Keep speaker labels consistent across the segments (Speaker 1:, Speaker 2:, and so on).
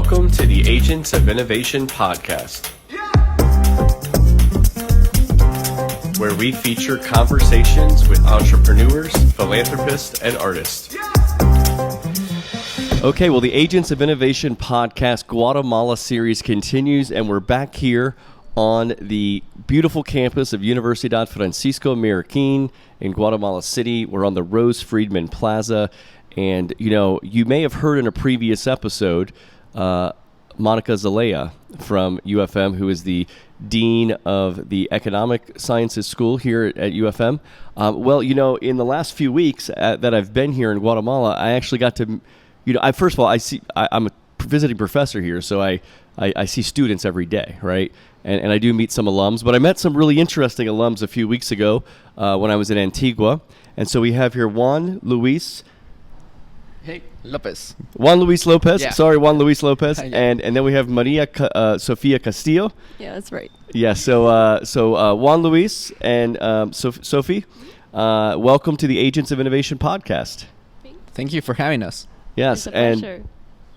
Speaker 1: Welcome to the Agents of Innovation podcast, where we feature conversations with entrepreneurs, philanthropists, and artists. Okay, well, the Agents of Innovation podcast Guatemala series continues, and we're back here on the beautiful campus of Universidad Francisco Marroquin in Guatemala City. We're on the Rose Friedman Plaza, and you may have heard in a previous episode Monica Zelaya from UFM, who is the Dean of the Economic Sciences School here at UFM. In the last few weeks that I've been here in Guatemala, I actually got to, first of all, I'm a visiting professor here, so I see students every day, right? And I do meet some alums, but I met some really interesting alums a few weeks ago when I was in Antigua. And so we have here Juan Luis
Speaker 2: Lopez.
Speaker 1: Juan Luis Lopez.
Speaker 2: Yeah.
Speaker 1: Sorry, Juan Luis Lopez.
Speaker 2: Yeah.
Speaker 1: And then we have Maria Sofia Castillo.
Speaker 3: Yeah, that's right.
Speaker 1: Yeah, so Juan Luis and Sophie, welcome to the Agents of Innovation podcast.
Speaker 2: Thank you for having us.
Speaker 1: Yes,
Speaker 3: It's a pleasure.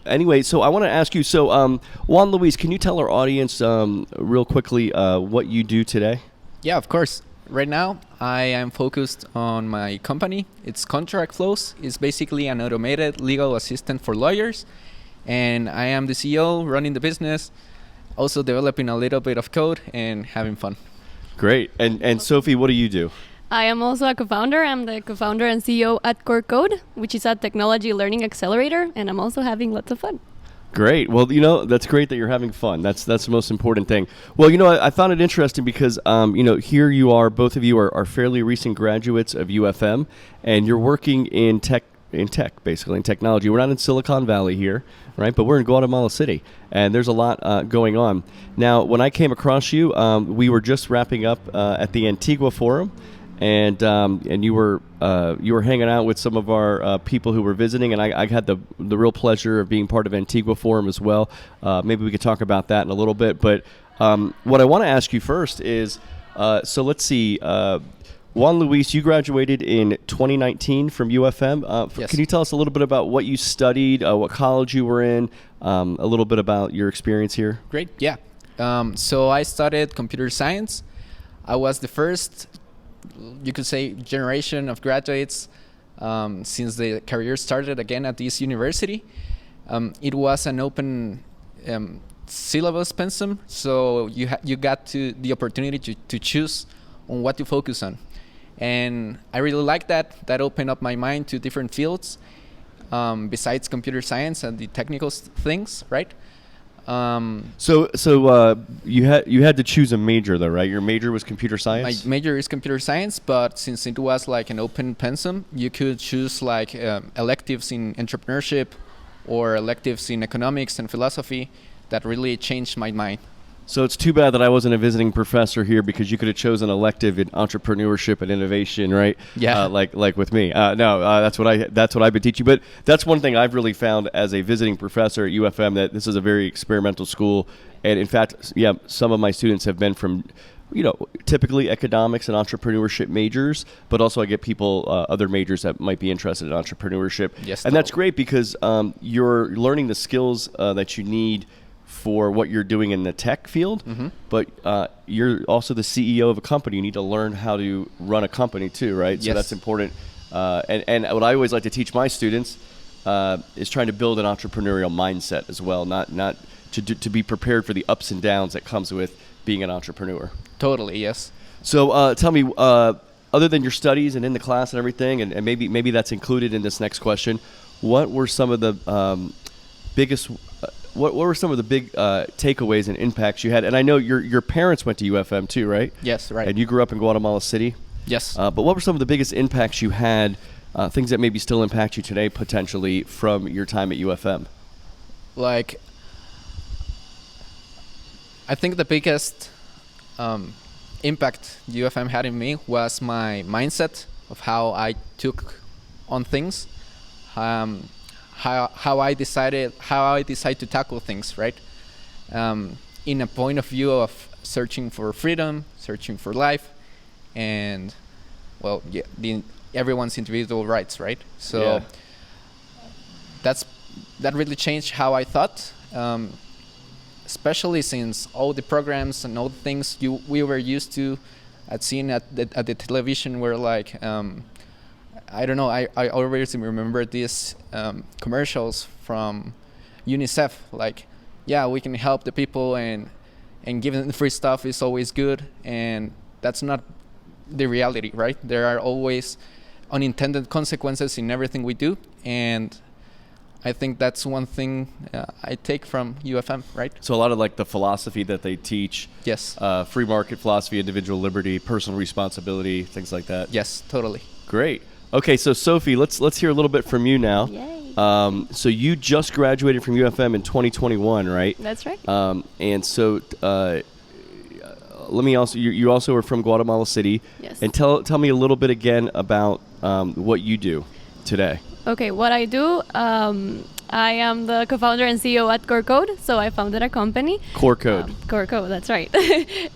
Speaker 1: Anyway, so I want to ask you, Juan Luis, can you tell our audience real quickly what you do today?
Speaker 2: Yeah, of course. Right now, I am focused on my company. It's Contract Flows. It's basically an automated legal assistant for lawyers. And I am the CEO running the business, also developing a little bit of code and having fun.
Speaker 1: Great. And Sophie, what do you do?
Speaker 3: I am also a co-founder. I'm the co-founder and CEO at Core Code, which is a technology learning accelerator, and I'm also having lots of fun.
Speaker 1: Great. Well, that's great that you're having fun. That's the most important thing. Well, I found it interesting because, here you are, both of you are fairly recent graduates of UFM, and you're working in tech, basically, in technology. We're not in Silicon Valley here, right? But we're in Guatemala City, and there's a lot going on. Now, when I came across you, we were just wrapping up at the Antigua Forum, and you were hanging out with some of our people who were visiting, and I had the real pleasure of being part of Antigua Forum as well. Maybe we could talk about that in a little bit. But what I want to ask you first is, so let's see, Juan Luis, you graduated in 2019 from UFM.
Speaker 2: Yes.
Speaker 1: Can you tell us a little bit about what you studied, what college you were in, a little bit about your experience here?
Speaker 2: Great, yeah. So I studied computer science. I was the first, you could say, generation of graduates since the career started again at this university. It was an open syllabus pensum, so you got the opportunity to choose on what to focus on. And I really liked that. That opened up my mind to different fields besides computer science and the technical things, right?
Speaker 1: So you had to choose a major though, right? Your major was computer science?
Speaker 2: My major is computer science, but since it was like an open pensum, you could choose like electives in entrepreneurship or electives in economics and philosophy. That really changed my mind.
Speaker 1: So it's too bad that I wasn't a visiting professor here, because you could have chosen an elective in entrepreneurship and innovation, right?
Speaker 2: Yeah.
Speaker 1: Like with me. That's what I've been teaching. But that's one thing I've really found as a visiting professor at UFM, that this is a very experimental school. And in fact, yeah, some of my students have been from, typically economics and entrepreneurship majors, but also I get people, other majors that might be interested in entrepreneurship.
Speaker 2: Yes.
Speaker 1: And that's great because you're learning the skills that you need for what you're doing in the tech field, but you're also the CEO of a company. You need to learn how to run a company too, right?
Speaker 2: Yes.
Speaker 1: So that's important. And what I always like to teach my students is trying to build an entrepreneurial mindset as well, not to be prepared for the ups and downs that comes with being an entrepreneur.
Speaker 2: Totally, yes.
Speaker 1: So tell me, other than your studies and in the class and everything, and maybe that's included in this next question, what were some of the biggest What were some of the big takeaways and impacts you had? And I know your parents went to UFM too, right?
Speaker 2: Yes, right.
Speaker 1: And you grew up in Guatemala City?
Speaker 2: Yes.
Speaker 1: But what were some of the biggest impacts you had, things that maybe still impact you today potentially from your time at UFM?
Speaker 2: Like, I think the biggest impact UFM had in me was my mindset of how I took on things. How I decide to tackle things, right? In a point of view of searching for freedom, searching for life, and everyone's individual rights, right? So that really changed how I thought, especially since all the programs and all the things we were used to at seeing at the television were like, I don't know, I always remember these commercials from UNICEF, like, yeah, we can help the people, and giving the free stuff is always good, and that's not the reality, right? There are always unintended consequences in everything we do, and I think that's one thing I take from UFM, right?
Speaker 1: So a lot of like the philosophy that they teach,
Speaker 2: Yes.
Speaker 1: Free market philosophy, individual liberty, personal responsibility, things like that.
Speaker 2: Yes, totally.
Speaker 1: Great. Okay, so Sophie, let's hear a little bit from you now.
Speaker 3: Yay.
Speaker 1: So you just graduated from UFM in 2021, right?
Speaker 3: That's right.
Speaker 1: And so let me also, you also are from Guatemala City.
Speaker 3: Yes.
Speaker 1: And tell me a little bit again about what you do today.
Speaker 3: Okay, what I do, I am the co-founder and CEO at Core Code. So I founded a company.
Speaker 1: Core Code.
Speaker 3: Core Code, that's right.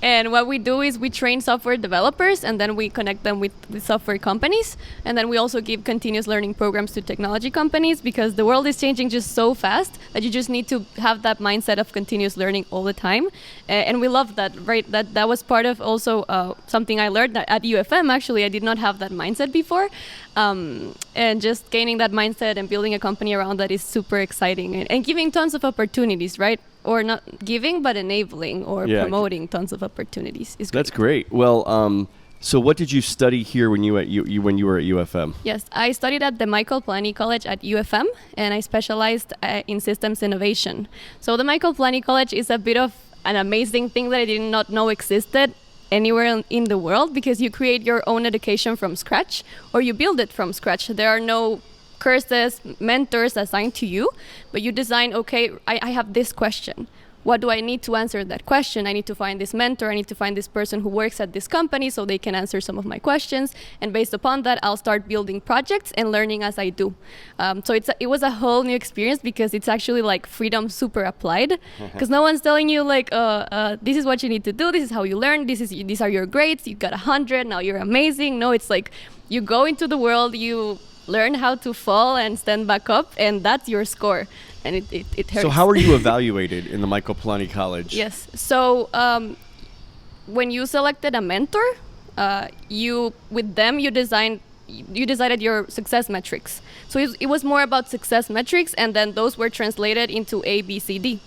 Speaker 3: And what we do is we train software developers, and then we connect them with software companies. And then we also give continuous learning programs to technology companies, because the world is changing just so fast that you just need to have that mindset of continuous learning all the time. And we love that, right? That was part of also something I learned at UFM. Actually, I did not have that mindset before. And just gaining that mindset and building a company around that is super exciting, and giving tons of opportunities, right? Or not giving, but enabling or promoting tons of opportunities is great.
Speaker 1: That's great. Well, so what did you study here when you were at UFM?
Speaker 3: Yes, I studied at the Michael Polanyi College at UFM, and I specialized in systems innovation. So the Michael Polanyi College is a bit of an amazing thing that I did not know existed anywhere in the world, because you create your own education from scratch, or you build it from scratch. There are no courses, mentors assigned to you, but you design, okay, I have this question. What do I need to answer that question? I need to find this mentor. I need to find this person who works at this company so they can answer some of my questions. And based upon that, I'll start building projects and learning as I do. So it was a whole new experience, because it's actually like freedom super applied. Because no one's telling you like, this is what you need to do. This is how you learn. These are your grades. You got 100. Now you're amazing. No, it's like you go into the world, you learn how to fall and stand back up, and that's your score. And it hurts.
Speaker 1: So how are you evaluated in the Michael Polanyi College?
Speaker 3: Yes. So when you selected a mentor, you decided your success metrics. So it was more about success metrics, and then those were translated into A, B, C, D.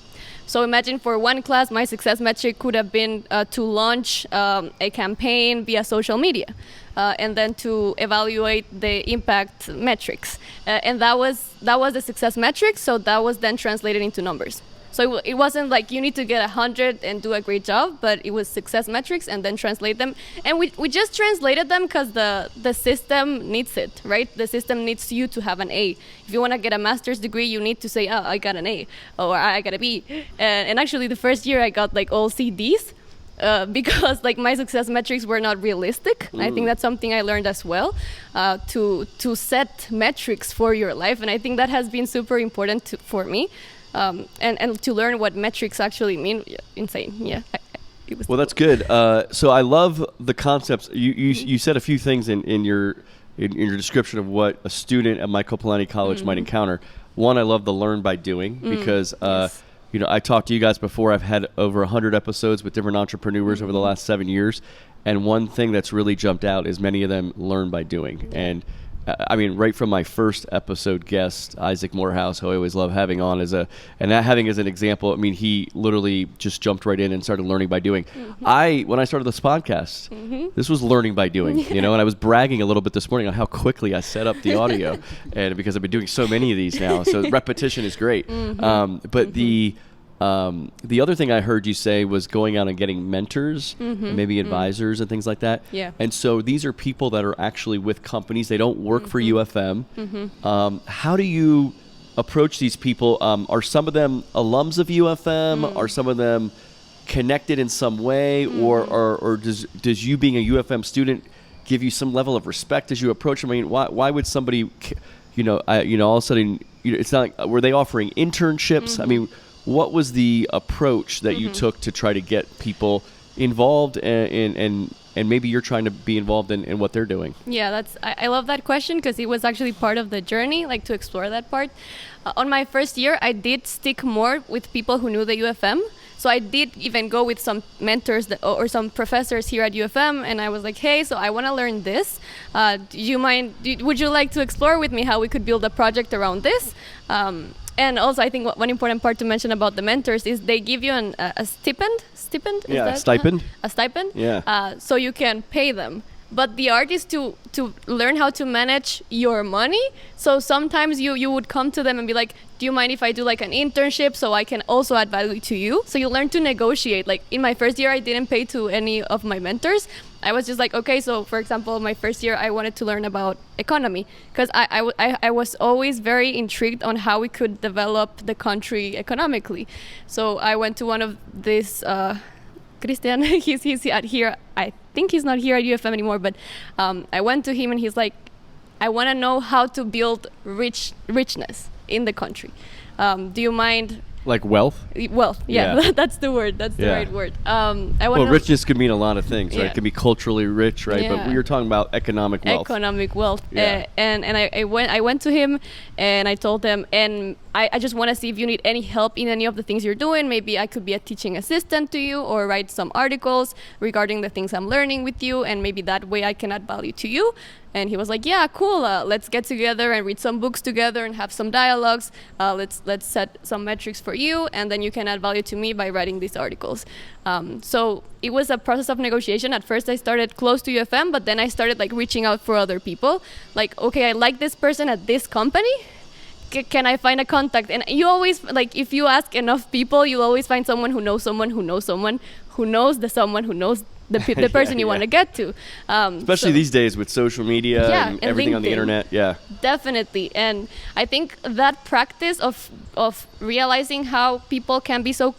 Speaker 3: So imagine for one class, my success metric could have been to launch a campaign via social media, and then to evaluate the impact metrics. And that was the success metric, so that was then translated into numbers. So it wasn't like you need to get 100 and do a great job, but it was success metrics and then translate them. And we just translated them because the system needs it, right? The system needs you to have an A. If you want to get a master's degree, you need to say, oh, I got an A, or I got a B. And actually the first year I got like all CDs, because like my success metrics were not realistic. I think that's something I learned as well, to set metrics for your life. And I think that has been super important for me. And to learn what metrics actually mean. Insane. Yeah.
Speaker 1: Well, that's good. So I love the concepts. You said a few things in your description of what a student at Michael Polanyi College might encounter. One, I love the learn by doing, because
Speaker 3: yes.
Speaker 1: I talked to you guys before. I've had over 100 episodes with different entrepreneurs over the last 7 years, and one thing that's really jumped out is many of them learn by doing. And I mean, right from my first episode guest, Isaac Morehouse, who I always love having on as an example. I mean, he literally just jumped right in and started learning by doing. When I started this podcast, this was learning by doing, and I was bragging a little bit this morning on how quickly I set up the audio, and because I've been doing so many of these now, so repetition is great. But the other thing I heard you say was going out and getting mentors, and maybe advisors and things like that.
Speaker 3: Yeah.
Speaker 1: And so these are people that are actually with companies. They don't work for UFM. How do you approach these people? Are some of them alums of UFM? Are some of them connected in some way? Or does you being a UFM student give you some level of respect as you approach them? I mean, why would somebody, all of a sudden, it's not like, were they offering internships? I mean, what was the approach that you took to try to get people involved and and maybe you're trying to be involved in what they're doing?
Speaker 3: Yeah, I love that question because it was actually part of the journey, like to explore that part. On my first year, I did stick more with people who knew the UFM. So I did even go with some mentors or some professors here at UFM, and I was like, hey, so I want to learn this. Would you like to explore with me how we could build a project around this? And also, I think one important part to mention about the mentors is they give you a stipend. Stipend? Is that,
Speaker 1: stipend.
Speaker 3: A stipend?
Speaker 1: Yeah.
Speaker 3: So you can pay them. But the art is to learn how to manage your money. So sometimes you would come to them and be like, do you mind if I do like an internship so I can also add value to you? So you learn to negotiate. Like in my first year, I didn't pay to any of my mentors. I was just like, okay, so for example, my first year, I wanted to learn about economy because I was always very intrigued on how we could develop the country economically. So I went to one of these, Christian, he's out here. I think he's not here at UFM anymore, but I went to him and he's like, I want to know how to build richness in the country. Do you mind?
Speaker 1: Like wealth?
Speaker 3: Wealth, yeah. That's the word. That's the right word. Well,
Speaker 1: richness could mean a lot of things, right?
Speaker 3: Yeah.
Speaker 1: It could be culturally rich, right?
Speaker 3: Yeah.
Speaker 1: But we were talking about economic wealth.
Speaker 3: Economic wealth.
Speaker 1: Yeah.
Speaker 3: And I went to him and I told him, and I just want to see if you need any help in any of the things you're doing. Maybe I could be a teaching assistant to you or write some articles regarding the things I'm learning with you, and maybe that way I can add value to you. And he was like, yeah, cool. Let's get together and read some books together and have some dialogues. Let's set some metrics for you, and then you can add value to me by writing these articles. So it was a process of negotiation. At first, I started close to UFM, but then I started like reaching out for other people. Like, okay, I like this person at this company. Can I find a contact? And you always, like, if you ask enough people, you'll always find someone who knows someone who knows someone who knows the someone who knows the person you want to get to.
Speaker 1: Especially these days with social media and everything
Speaker 3: LinkedIn.
Speaker 1: on the internet. Yeah.
Speaker 3: Definitely. And I think that practice of realizing how people can be so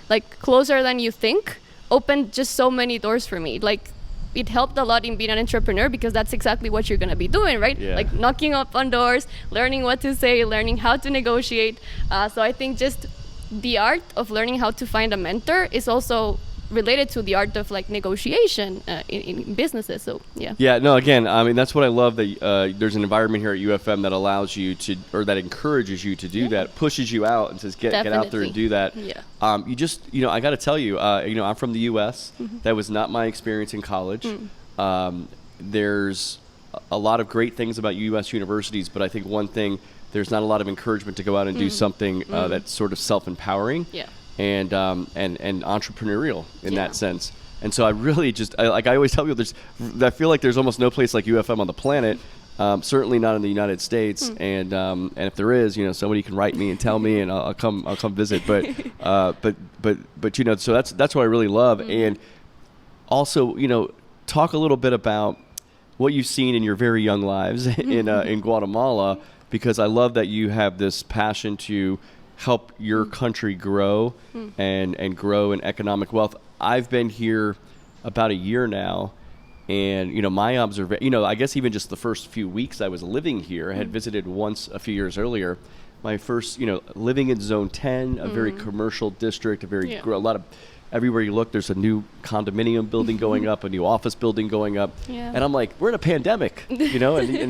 Speaker 3: like closer than you think opened just so many doors for me. Like, it helped a lot in being an entrepreneur because that's exactly what you're going to be doing, right?
Speaker 1: Yeah.
Speaker 3: Like knocking up on doors, learning what to say, learning how to negotiate. So I think just the art of learning how to find a mentor is also related to the art of like negotiation in businesses. So yeah.
Speaker 1: No, again, I mean, that's what I love, that there's an environment here at UFM that allows you to, or that encourages you to do that, pushes you out and says get out there and do that.
Speaker 3: Yeah.
Speaker 1: You just, I got to tell you, I'm from the US. That was not my experience in college. There's a lot of great things about US universities, but I think one thing, there's not a lot of encouragement to go out and do something that's sort of self-empowering.
Speaker 3: Yeah.
Speaker 1: And entrepreneurial in that sense. And so I really I always tell people, I feel like there's almost no place like UFM on the planet, certainly not in the United States. And if there is, somebody can write me and tell me, and I'll come visit. But so that's what I really love. And also, talk a little bit about what you've seen in your very young lives in Guatemala, because I love that you have this passion to help your country grow and grow in economic wealth. I've been here about a year now, and my observation, I guess even just the first few weeks I was living here, I had visited once a few years earlier. My first, living in Zone 10, a very commercial district, a lot of, everywhere you look, there's a new condominium building going up, a new office building going up, and I'm like, we're in a pandemic, and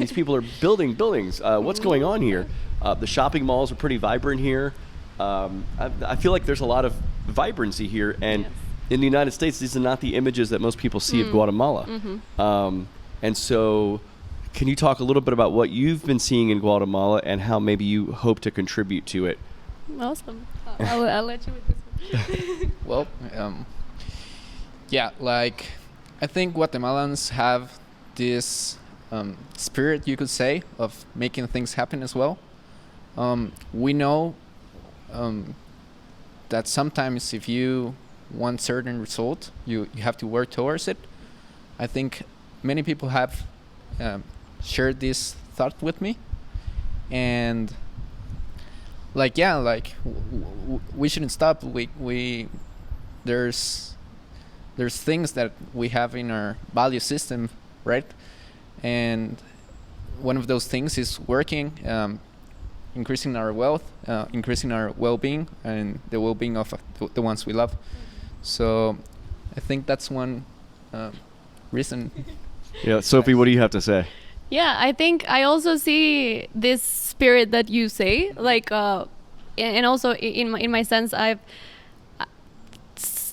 Speaker 1: these people are building buildings. What's going on here? The shopping malls are pretty vibrant here. I feel like there's a lot of vibrancy here, and in the United States, these are not the images that most people see of Guatemala. And so, can you talk a little bit about what you've been seeing in Guatemala and how maybe you hope to contribute to it?
Speaker 3: Awesome. I'll let you with this one.
Speaker 2: Well, I think Guatemalans have this spirit, you could say, of making things happen as well. We know that sometimes if you want certain result, you have to work towards it. I think many people have shared this thought with me, and we shouldn't stop. There's things that we have in our value system, right? And one of those things is working, increasing our wealth, increasing our well-being, and the well-being of the ones we love. So I think that's one reason.
Speaker 1: Yeah, Sophie, what do you have to say?
Speaker 3: Yeah, I think I also see this spirit that you say, like, and also in my sense,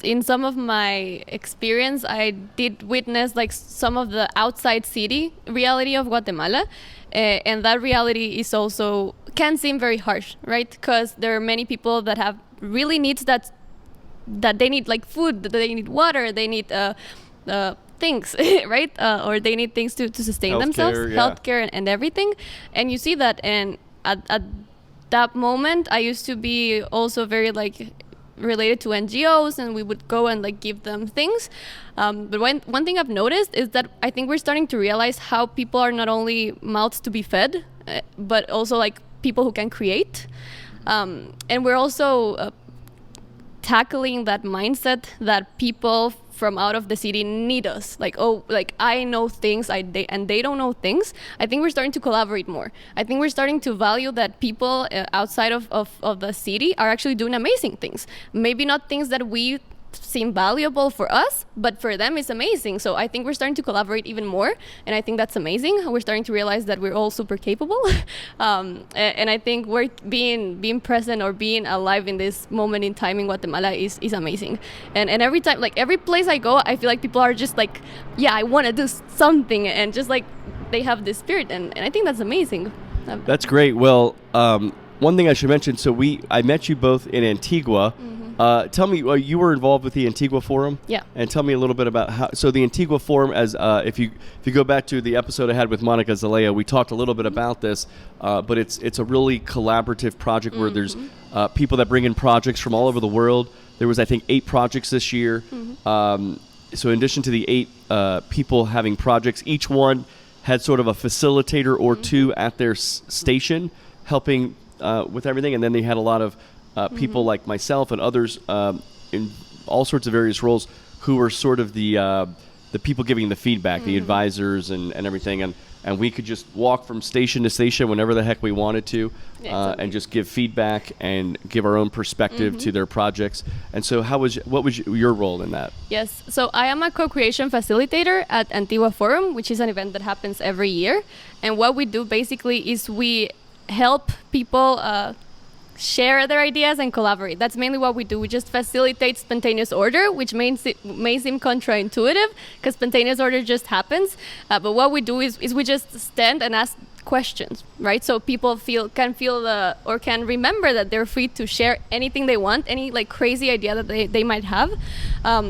Speaker 3: in some of my experience, I did witness like some of the outside city reality of Guatemala, and that reality is also can seem very harsh, right? Because there are many people that have really needs that they need, like food, that they need water, they need things, right? Or they need things to sustain themselves, healthcare and everything. And you see that, and at that moment, I used to be also very like related to NGOs, and we would go and like give them things. But one thing I've noticed is that I think we're starting to realize how people are not only mouths to be fed, but also like people who can create. And we're also tackling that mindset that people from out of the city need us. Like, oh, like I know things, and they don't know things. I think we're starting to collaborate more. I think we're starting to value that people outside of the city are actually doing amazing things. Maybe not things that we seem valuable for us, but for them it's amazing. So I think we're starting to collaborate even more, and I think that's amazing. We're starting to realize that we're all super capable, and I think we're being present or being alive in this moment in time in Guatemala is amazing. And every time, like every place I go, I feel like people are just like, yeah, I want to do something, and just like they have this spirit, and I think that's amazing.
Speaker 1: That's great. Well, one thing I should mention, so I met you both in Antigua. Tell me, you were involved with the Antigua Forum?
Speaker 3: Yeah. And
Speaker 1: tell me a little bit about how. So the Antigua Forum, as if you go back to the episode I had with Monica Zalea, we talked a little bit about this. But it's a really collaborative project where there's people that bring in projects from all over the world. There was, I think, 8 projects this year. So in addition to the 8 people having projects, each one had sort of a facilitator or two at their station helping with everything, and then they had a lot of people like myself and others in all sorts of various roles who were sort of the people giving the feedback, the advisors and everything. And we could just walk from station to station whenever the heck we wanted to, and just give feedback and give our own perspective to their projects. And so what was your role in that?
Speaker 3: Yes, so I am a co-creation facilitator at Antigua Forum, which is an event that happens every year. And what we do basically is we help people share their ideas and collaborate. That's mainly what we do. We just facilitate spontaneous order, which may seem counterintuitive because spontaneous order just happens. But what we do is we just stand and ask questions, right? So people can remember that they're free to share anything they want, any like crazy idea that they might have.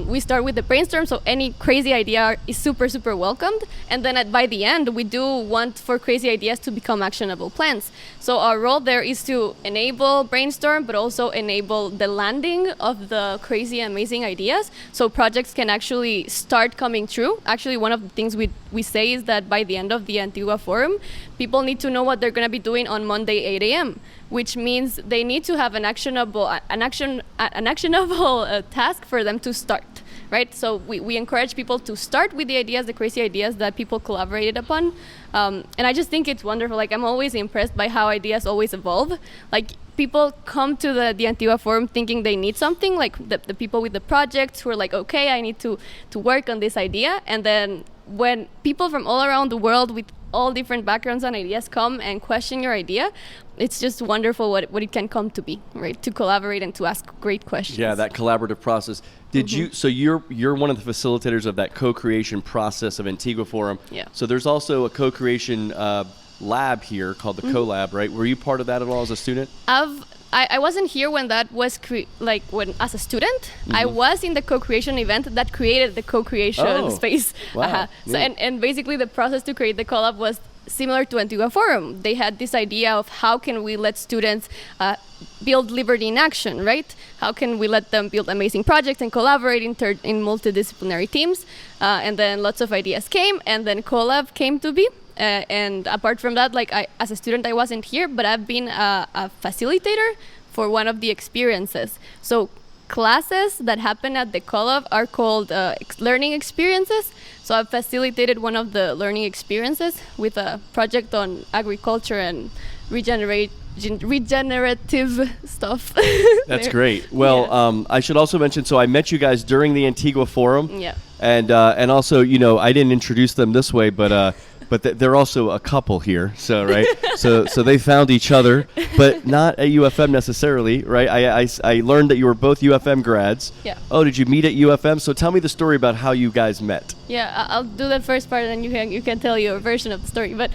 Speaker 3: We start with the brainstorm, so any crazy idea is super, super welcomed. And then by the end, we do want for crazy ideas to become actionable plans. So our role there is to enable brainstorm, but also enable the landing of the crazy, amazing ideas, so projects can actually start coming true. Actually, one of the things we say is that by the end of the Antigua Forum, people need to know what they're going to be doing on Monday 8 a.m., which means they need to have an actionable task for them to start, right? So we encourage people to start with the ideas, the crazy ideas that people collaborated upon. And I just think it's wonderful. Like, I'm always impressed by how ideas always evolve. Like, people come to the Antigua Forum thinking they need something, like the people with the projects who are like, okay, I need to work on this idea. And then when people from all around the world with all different backgrounds and ideas come and question your idea, it's just wonderful what it can come to be, right? To collaborate and to ask great questions.
Speaker 1: Yeah, that collaborative process. So you're one of the facilitators of that co-creation process of Antigua Forum.
Speaker 3: Yeah.
Speaker 1: So there's also a co-creation lab here called the CoLab, right? Were you part of that at all as a student?
Speaker 3: I wasn't here when that was when as a student. I was in the co-creation event that created the co-creation space.
Speaker 1: Wow.
Speaker 3: So and basically the process to create the CoLab was similar to Antigua Forum. They had this idea of how can we let students build liberty in action, right? How can we let them build amazing projects and collaborate in multidisciplinary teams? And then lots of ideas came, and then CoLab came to be. And apart from that, like as a student, I wasn't here, but I've been a facilitator for one of the experiences. So classes that happen at the CoLab are called learning experiences. So I've facilitated one of the learning experiences with a project on agriculture and regenerative stuff.
Speaker 1: That's great. Well, I should also mention, so I met you guys during the Antigua Forum.
Speaker 3: Yeah.
Speaker 1: And also, I didn't introduce them this way, but they're also a couple here. So right, so they found each other, but not at UFM necessarily, right? I learned that you were both UFM grads.
Speaker 3: Yeah.
Speaker 1: Oh, did you meet at UFM? So tell me the story about how you guys met.
Speaker 3: Yeah, I'll do the first part, and then you can tell your version of the story. But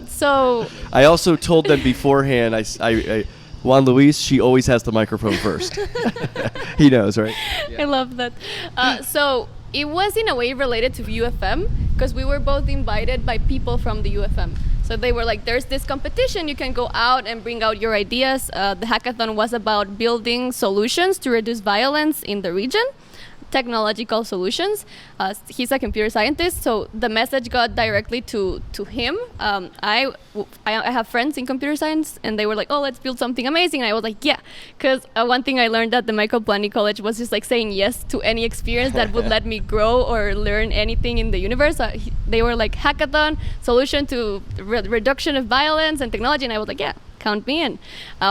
Speaker 3: so
Speaker 1: I also told them beforehand. I Juan Luis, she always has the microphone first. He knows, right?
Speaker 3: I love that. So it was in a way related to UFM because we were both invited by people from the UFM. So they were like, there's this competition, you can go out and bring out your ideas. The hackathon was about building solutions to reduce violence in the region, technological solutions. He's a computer scientist, so the message got directly to him. I have friends in computer science, and they were like, oh, let's build something amazing. And I was like, yeah, because one thing I learned at the Michael Polanyi College was just like saying yes to any experience that would let me grow or learn anything in the universe. They were like, hackathon, solution to reduction of violence and technology, and I was like, yeah, count me in.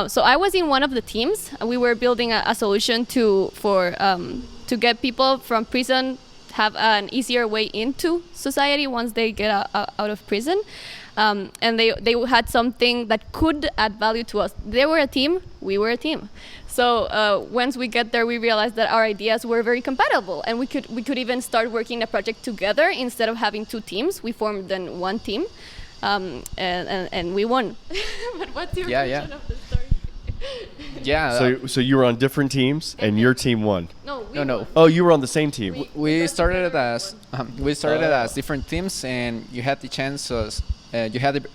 Speaker 3: So I was in one of the teams. We were building a solution to get people from prison have an easier way into society once they get out of prison. And they had something that could add value to us. They were a team, we were a team. So once we get there, we realized that our ideas were very compatible, and we could even start working a project together instead of having two teams. We formed then one team, and we won. But what's your version of the story?
Speaker 2: Yeah.
Speaker 1: So you were on different teams, and your team won.
Speaker 2: No.
Speaker 1: Oh, you were on the same team.
Speaker 2: We started as different teams, and you had the chance of you had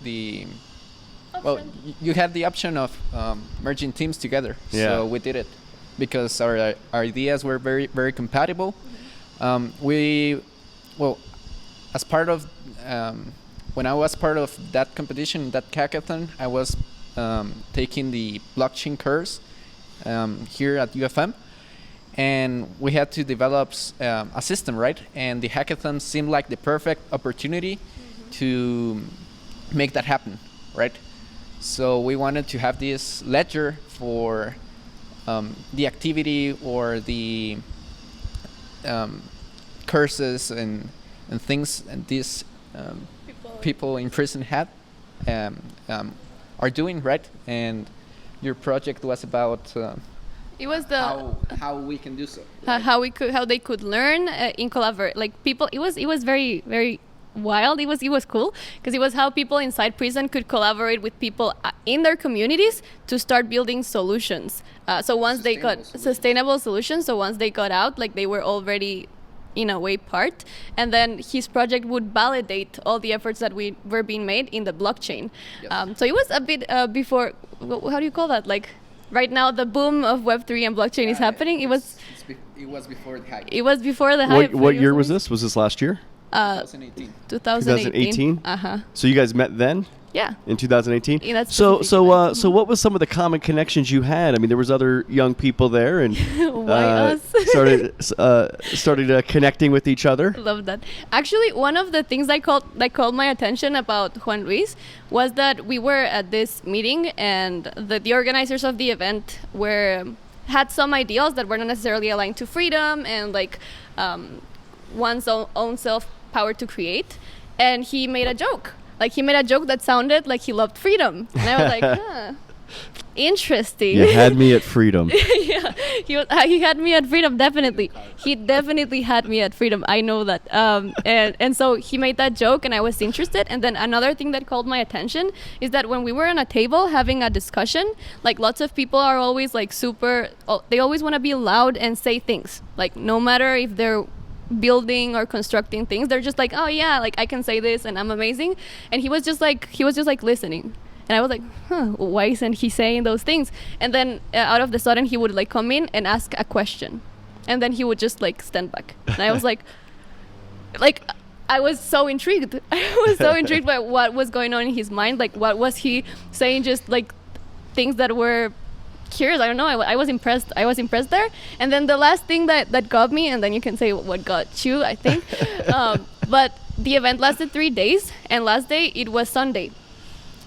Speaker 2: you had the option of merging teams together.
Speaker 1: Yeah.
Speaker 2: So we did it because our ideas were very, very compatible. As part of when I was part of that competition, that hackathon, I was taking the blockchain course here at UFM, and we had to develop a system, right? And the hackathon seemed like the perfect opportunity to make that happen, right? So we wanted to have this ledger for the activity or the curses and things and these people in prison had are doing, right? And your project was about
Speaker 3: it was
Speaker 2: how we can do so, right?
Speaker 3: how they could learn in collaborate, like people. It was very, very wild. It was cool because it was how people inside prison could collaborate with people in their communities to start building solutions. So once they got sustainable solutions, so once they got out, like they were already in a way part, and then his project would validate all the efforts that were being made in the blockchain. Yes. So it was a bit before, how do you call that, like right now the boom of Web3 and blockchain is happening. It was before the hype. It was before the hype.
Speaker 1: What year was this? Was this last year?
Speaker 2: 2018.
Speaker 3: 2018.
Speaker 1: So you guys met then?
Speaker 3: Yeah.
Speaker 1: In 2018.
Speaker 3: Yeah,
Speaker 1: so what was some of the common connections you had? I mean, there was other young people there, and started connecting with each other.
Speaker 3: Love that. Actually, one of the things that called my attention about Juan Luis was that we were at this meeting, and the organizers of the event had some ideals that were not necessarily aligned to freedom and like one's own self power to create. And he made a joke. Like he made a joke that sounded like he loved freedom, and I was like, interesting.
Speaker 1: You had me at freedom.
Speaker 3: Yeah, he had me at freedom, definitely. He definitely had me at freedom. I know that. And so he made that joke, and I was interested. And then another thing that called my attention is that when we were on a table having a discussion, like lots of people are always like they always want to be loud and say things. Like no matter if they're building or constructing things, they're just like, oh yeah, like I can say this and I'm amazing. And he was just like listening, and I was like, why isn't he saying those things? And then out of the sudden he would like come in and ask a question, and then he would just like stand back, and I was like I was so intrigued. I was so intrigued by what was going on in his mind. Like what was he saying? Just like things that were curious. I don't know. I was impressed. I was impressed there. And then the last thing that got me, and then you can say what got you, I think. But the event lasted 3 days, and last day it was Sunday.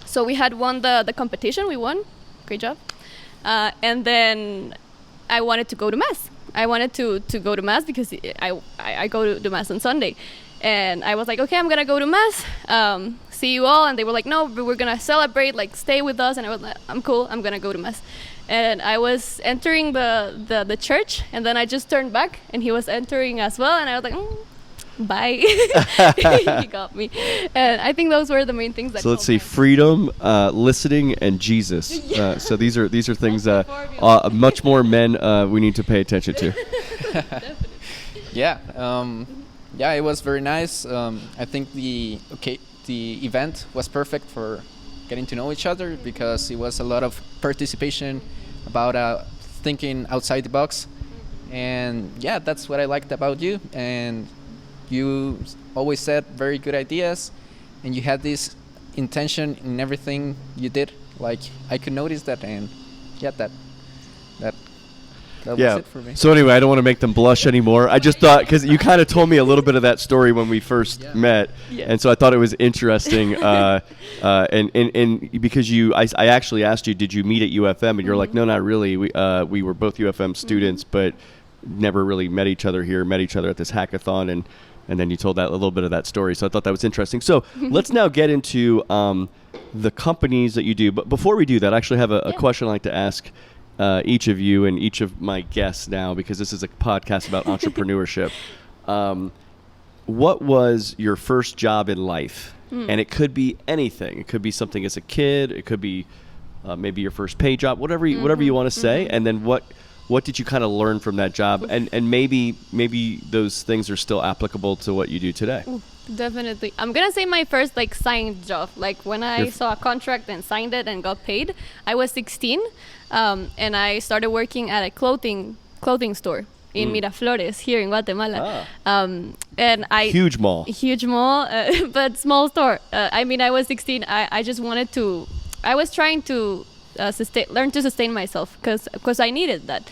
Speaker 3: So we had won the competition. We won. Great job. And then I wanted to go to mass. I wanted to go to mass because I go to mass on Sunday, and I was like, okay, I'm gonna go to mass. See you all, and they were like, no, we're gonna celebrate. Like, stay with us. And I was like, I'm cool. I'm gonna go to mass. And I was entering the church, and then I just turned back, and he was entering as well, and I was like, bye. He got me. And I think those were the main things that.
Speaker 1: So let's see: freedom, listening, and Jesus.
Speaker 3: Yeah.
Speaker 1: So these are things much more men we need to pay attention to.
Speaker 2: Yeah. Yeah, it was very nice. I think the event was perfect for getting to know each other because it was a lot of participation about thinking outside the box. And yeah, that's what I liked about you. And you always said very good ideas, and you had this intention in everything you did. Like, I could notice that, and yeah, that was it for me.
Speaker 1: So anyway, I don't want to make them blush anymore. I just thought, because you kind of told me a little bit of that story when we first met, and so I thought it was interesting. And because I actually asked you, did you meet at UFM? And you're like, no, not really. We were both UFM students, but never really met each other at this hackathon, and then you told that a little bit of that story. So I thought that was interesting. So let's now get into the companies that you do. But before we do that, I actually have a question I'd like to ask each of you and each of my guests now, because this is a podcast about entrepreneurship. What was your first job in life? And it could be anything. It could be something as a kid. It could be maybe your first pay job, whatever you want to say. And then what did you kind of learn from that job? And maybe those things are still applicable to what you do today.
Speaker 3: Definitely. I'm going to say my first signed job. Like when I saw a contract and signed it and got paid, I was 16. And I started working at a clothing store in Miraflores here in Guatemala. And
Speaker 1: Huge mall,
Speaker 3: but small store. I mean, I was 16. I just wanted to, I was trying to learn to sustain myself because I needed that.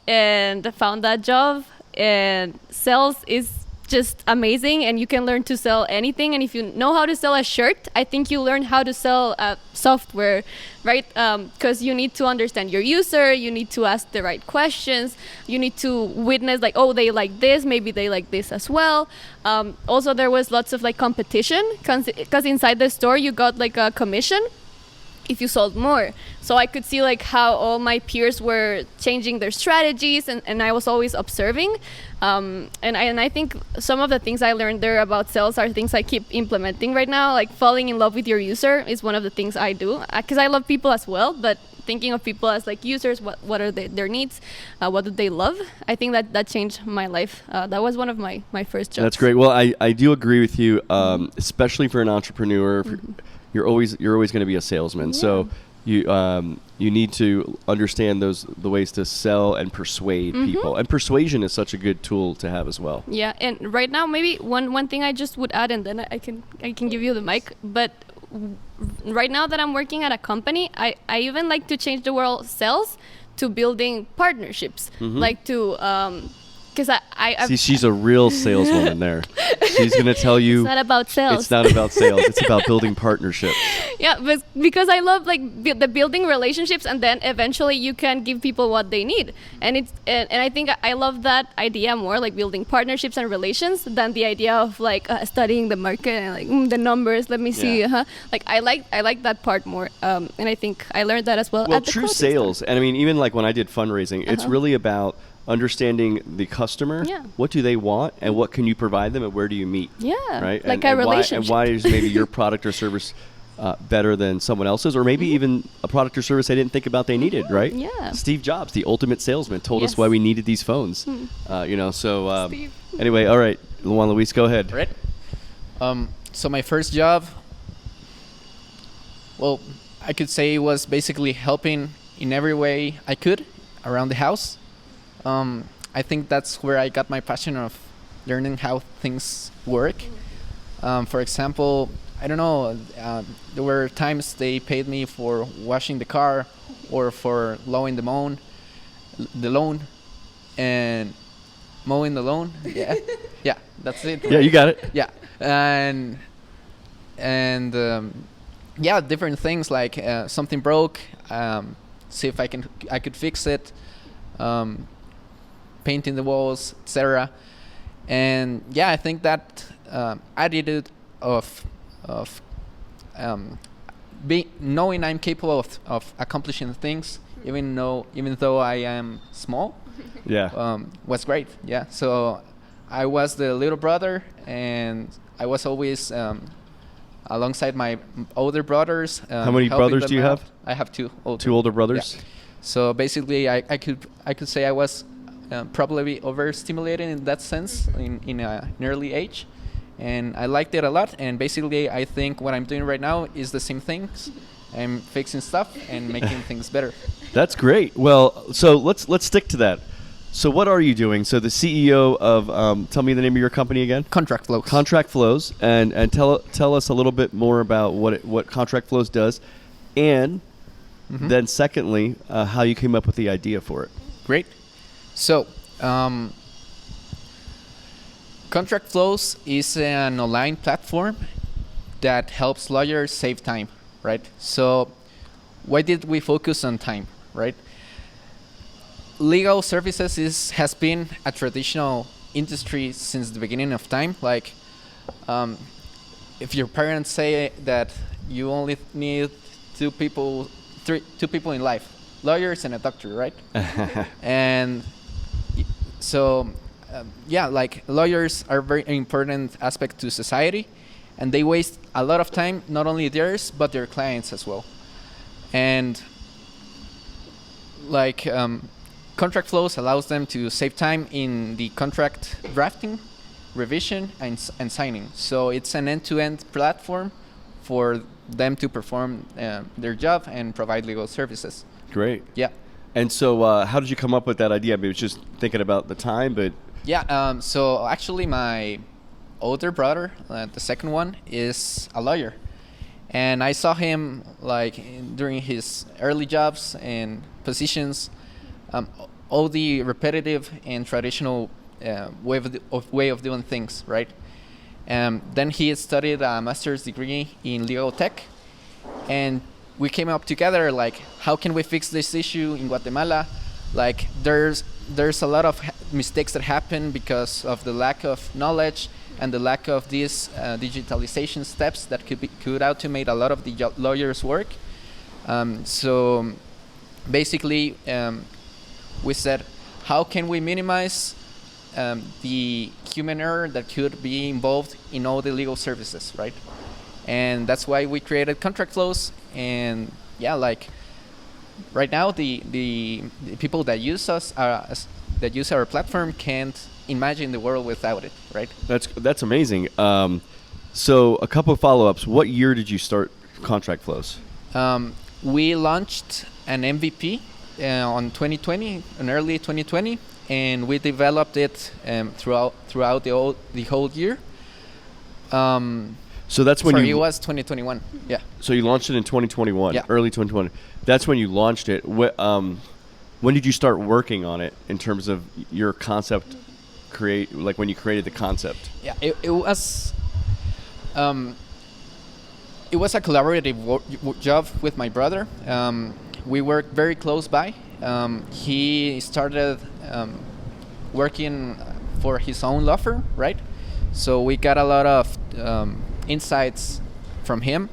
Speaker 3: And found that job, and sales is just amazing, and you can learn to sell anything. And if you know how to sell a shirt, I think you learn how to sell software, right? Because you need to understand your user, you need to ask the right questions, you need to witness they like this, maybe they like this as well. Also, there was lots of competition because inside the store you got a commission if you sold more. So I could see how all my peers were changing their strategies, and I was always observing. And I think some of the things I learned there about sales are things I keep implementing right now. Like falling in love with your user is one of the things I do, because I love people as well, but thinking of people as users, what are their needs, what do they love? I think that changed my life. That was one of my first jobs.
Speaker 1: That's great. Well, I do agree with you, especially for an entrepreneur. You're always going to be a salesman. Yeah. So you need to understand the ways to sell and persuade people. And persuasion is such a good tool to have as well.
Speaker 3: Yeah, and right now maybe one thing I just would add, and then I can give you the mic. But right now that I'm working at a company, I even like to change the word sales to building partnerships, like to. Because I
Speaker 1: see, she's a real saleswoman there. She's going to tell you...
Speaker 3: It's not about sales.
Speaker 1: It's not about sales. It's about building partnerships.
Speaker 3: Yeah, but because I love the building relationships, and then eventually you can give people what they need. And I think I love that idea more, building partnerships and relations, than the idea of studying the market and the numbers. Let me see.
Speaker 1: Yeah.
Speaker 3: I like that part more. And I think I learned that as well.
Speaker 1: Well,
Speaker 3: at the
Speaker 1: true sales, and I mean, even when I did fundraising, it's really about understanding the customer.
Speaker 3: Yeah.
Speaker 1: What do they want, and what can you provide them, and where do you meet?
Speaker 3: Yeah.
Speaker 1: Right.
Speaker 3: A relationship.
Speaker 1: Why is maybe your product or service better than someone else's, or maybe even a product or service they didn't think about they needed, right?
Speaker 3: Yeah.
Speaker 1: Steve Jobs, the ultimate salesman, told us why we needed these phones. So anyway, all right, Juan Luis, go ahead.
Speaker 2: Right. So my first job, well, I could say it was basically helping in every way I could around the house. I think that's where I got my passion of learning how things work. For example, I don't know, there were times they paid me for washing the car or for mowing the lawn and mowing the lawn. Yeah, yeah, that's it.
Speaker 1: Yeah, you got it.
Speaker 2: Yeah, and yeah, different things like something broke, see if I could fix it. painting the walls, etc. And yeah, I think that attitude of knowing I'm capable of accomplishing things, even though I am small, was great. Yeah, so I was the little brother, and I was always alongside my older brothers.
Speaker 1: How many brothers do you have?
Speaker 2: I have two
Speaker 1: older brothers.
Speaker 2: Yeah. So basically, I could say I was probably overstimulated in that sense in an early age, and I liked it a lot. And basically, I think what I'm doing right now is the same things. I'm fixing stuff and making things better.
Speaker 1: That's great. Well, so let's stick to that. So what are you doing? So the CEO of, tell me the name of your company again.
Speaker 2: Contract Flows.
Speaker 1: Contract Flows, and tell us a little bit more about what Contract Flows does, and then secondly, how you came up with the idea for it.
Speaker 2: Great. So, Contract Flows is an online platform that helps lawyers save time, right? So, why did we focus on time, right? Legal services has been a traditional industry since the beginning of time. Like, if your parents say that you only need two people in life, lawyers and a doctor, right? And so, like lawyers are a very important aspect to society, and they waste a lot of time, not only theirs, but their clients as well. And like, Contract Flows allows them to save time in the contract drafting, revision, and signing. So it's an end-to-end platform for them to perform their job and provide legal services.
Speaker 1: Great.
Speaker 2: Yeah.
Speaker 1: And so how did you come up with that idea? I mean, it was just thinking about the time, but...
Speaker 2: Yeah, so actually my older brother, the second one, is a lawyer. And I saw him like during his early jobs and positions, all the repetitive and traditional way of doing things, right? Then he studied a master's degree in legal tech, and we came up together like, how can we fix this issue in Guatemala? Like, there's a lot of mistakes that happen because of the lack of knowledge and the lack of these digitalization steps that could automate a lot of the lawyers' work. So basically, we said, how can we minimize the human error that could be involved in all the legal services, right? And that's why we created Contract Flows. And yeah, like right now, the people that use us that use our platform can't imagine the world without it, right?
Speaker 1: That's amazing. So a couple of follow-ups. What year did you start Contract Flows?
Speaker 2: We launched an MVP on 2020, in early 2020, and we developed it throughout the whole year.
Speaker 1: So that's when
Speaker 2: it was 2021. Yeah.
Speaker 1: So you launched it in 2021,
Speaker 2: yeah.
Speaker 1: Early 2020. That's when you launched it. When did you start working on it in terms of your concept like when you created the concept?
Speaker 2: Yeah, it was a collaborative job with my brother. We worked very close by. He started working for his own law firm, right? So we got a lot of insights from him,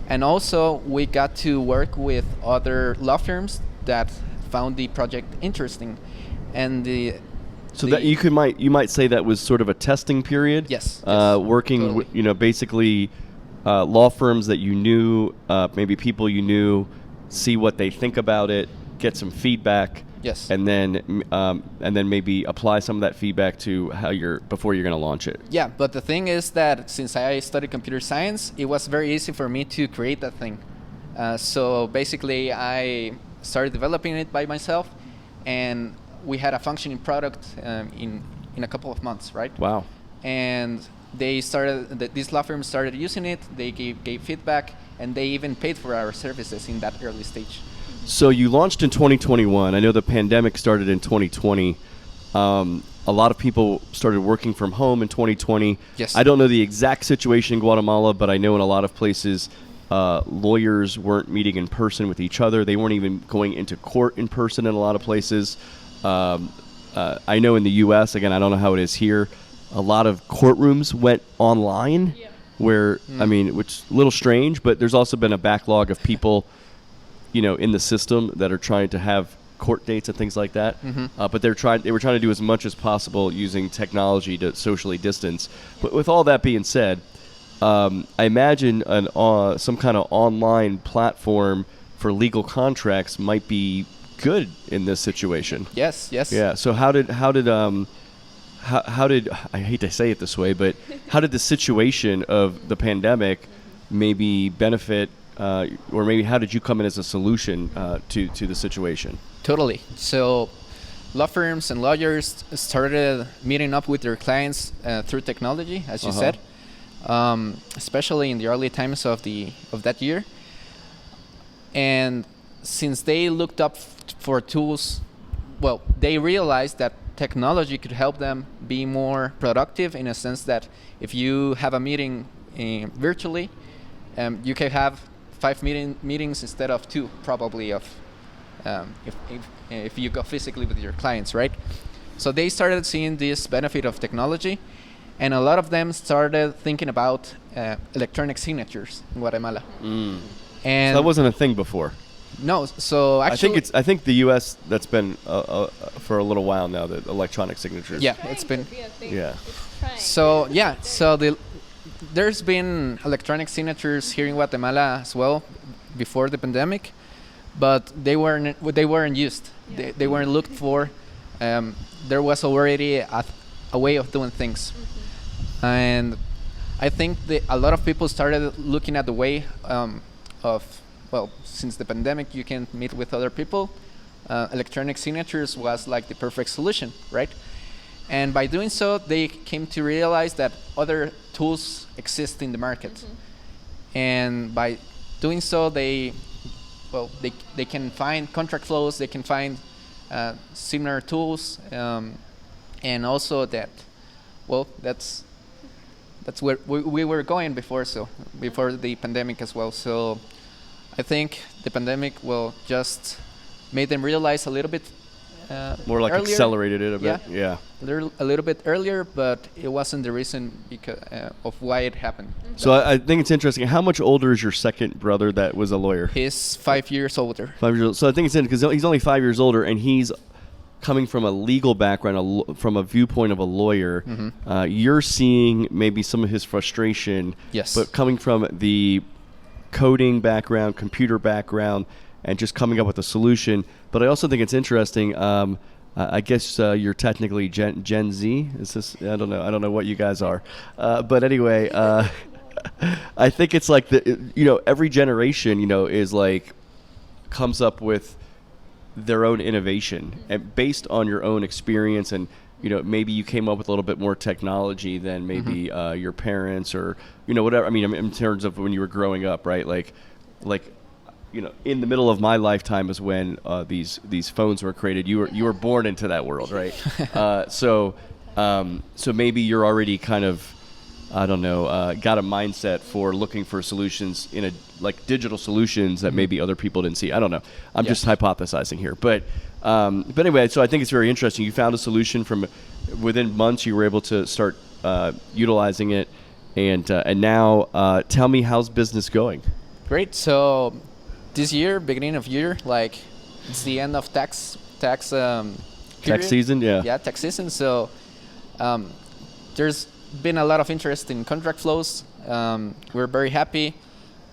Speaker 2: and also we got to work with other law firms that found the project interesting, and
Speaker 1: that you might say that was sort of a testing period.
Speaker 2: Yes.
Speaker 1: Working,
Speaker 2: totally.
Speaker 1: Basically, law firms that you knew, maybe people you knew, see what they think about it, get some feedback.
Speaker 2: Yes.
Speaker 1: And then maybe apply some of that feedback to before you're going to launch it.
Speaker 2: Yeah, but the thing is that since I studied computer science, it was very easy for me to create that thing. So basically, I started developing it by myself, and we had a functioning product in a couple of months, right?
Speaker 1: Wow.
Speaker 2: And these law firms started using it. They gave feedback, and they even paid for our services in that early stage.
Speaker 1: So you launched in 2021. I know the pandemic started in 2020. A lot of people started working from home in 2020.
Speaker 2: Yes.
Speaker 1: I don't know the exact situation in Guatemala, but I know in a lot of places, lawyers weren't meeting in person with each other. They weren't even going into court in person in a lot of places. I know in the U.S., again, I don't know how it is here, a lot of courtrooms went online, where, I mean, which is a little strange, but there's also been a backlog of people, in the system that are trying to have court dates and things like that. But they were trying to do as much as possible using technology to socially distance. But with all that being said, I imagine some kind of online platform for legal contracts might be good in this situation.
Speaker 2: Yes.
Speaker 1: Yeah. So how did I hate to say it this way, but how did the situation of the pandemic maybe benefit, or maybe how did you come in as a solution to the situation?
Speaker 2: Totally. So law firms and lawyers started meeting up with their clients through technology, as you said, especially in the early times of that year. And since they looked up for tools, well, they realized that technology could help them be more productive, in a sense that if you have a meeting virtually, you can have 5 meetings instead of 2, probably, if you go physically with your clients, right? So they started seeing this benefit of technology, and a lot of them started thinking about electronic signatures in Guatemala. And
Speaker 1: so that wasn't a thing before.
Speaker 2: No, so actually,
Speaker 1: I think the U.S. that's been for a little while now, the electronic signatures.
Speaker 2: Yeah, it's been.
Speaker 1: Yeah.
Speaker 2: So there's been electronic signatures here in Guatemala as well before the pandemic, but they weren't used. They weren't looked for. There was already a way of doing things, and I think a lot of people started looking at the way since the pandemic, you can meet with other people. Electronic signatures was like the perfect solution, right? And by doing so, they came to realize that other tools exist in the market. And by doing so, they can find contract flows, they can find similar tools, and also that's where we were going before the pandemic as well. So I think the pandemic just made them realize a little bit
Speaker 1: more like
Speaker 2: earlier.
Speaker 1: Accelerated it a bit. Yeah.
Speaker 2: A little bit earlier, but it wasn't the reason of why it happened.
Speaker 1: So I think it's interesting. How much older is your second brother that was a lawyer?
Speaker 2: He's 5 years older.
Speaker 1: 5 years old. So I think it's interesting because he's only 5 years older, and he's coming from a legal background, from a viewpoint of a lawyer. You're seeing maybe some of his frustration.
Speaker 2: Yes.
Speaker 1: But coming from the coding background, computer background, and just coming up with a solution. But I also think it's interesting. I guess you're technically Gen Z. Is this? I don't know. I don't know what you guys are. But anyway, I think it's like every generation, is like comes up with their own innovation, and based on your own experience, and maybe you came up with a little bit more technology than maybe your parents, or whatever. I mean, in terms of when you were growing up, right? Like in the middle of my lifetime is when these phones were created. You were born into that world, right? So maybe you're already kind of, I don't know, got a mindset for looking for solutions like digital solutions that maybe other people didn't see. I don't know. I'm just hypothesizing here, but anyway, so I think it's very interesting. You found a solution from within months. You were able to start utilizing it, and now tell me, how's business going?
Speaker 2: Great. So this year, beginning of year, like it's the end of tax
Speaker 1: season.
Speaker 2: Yeah, tax season. So there's been a lot of interest in contract flows. We're very happy.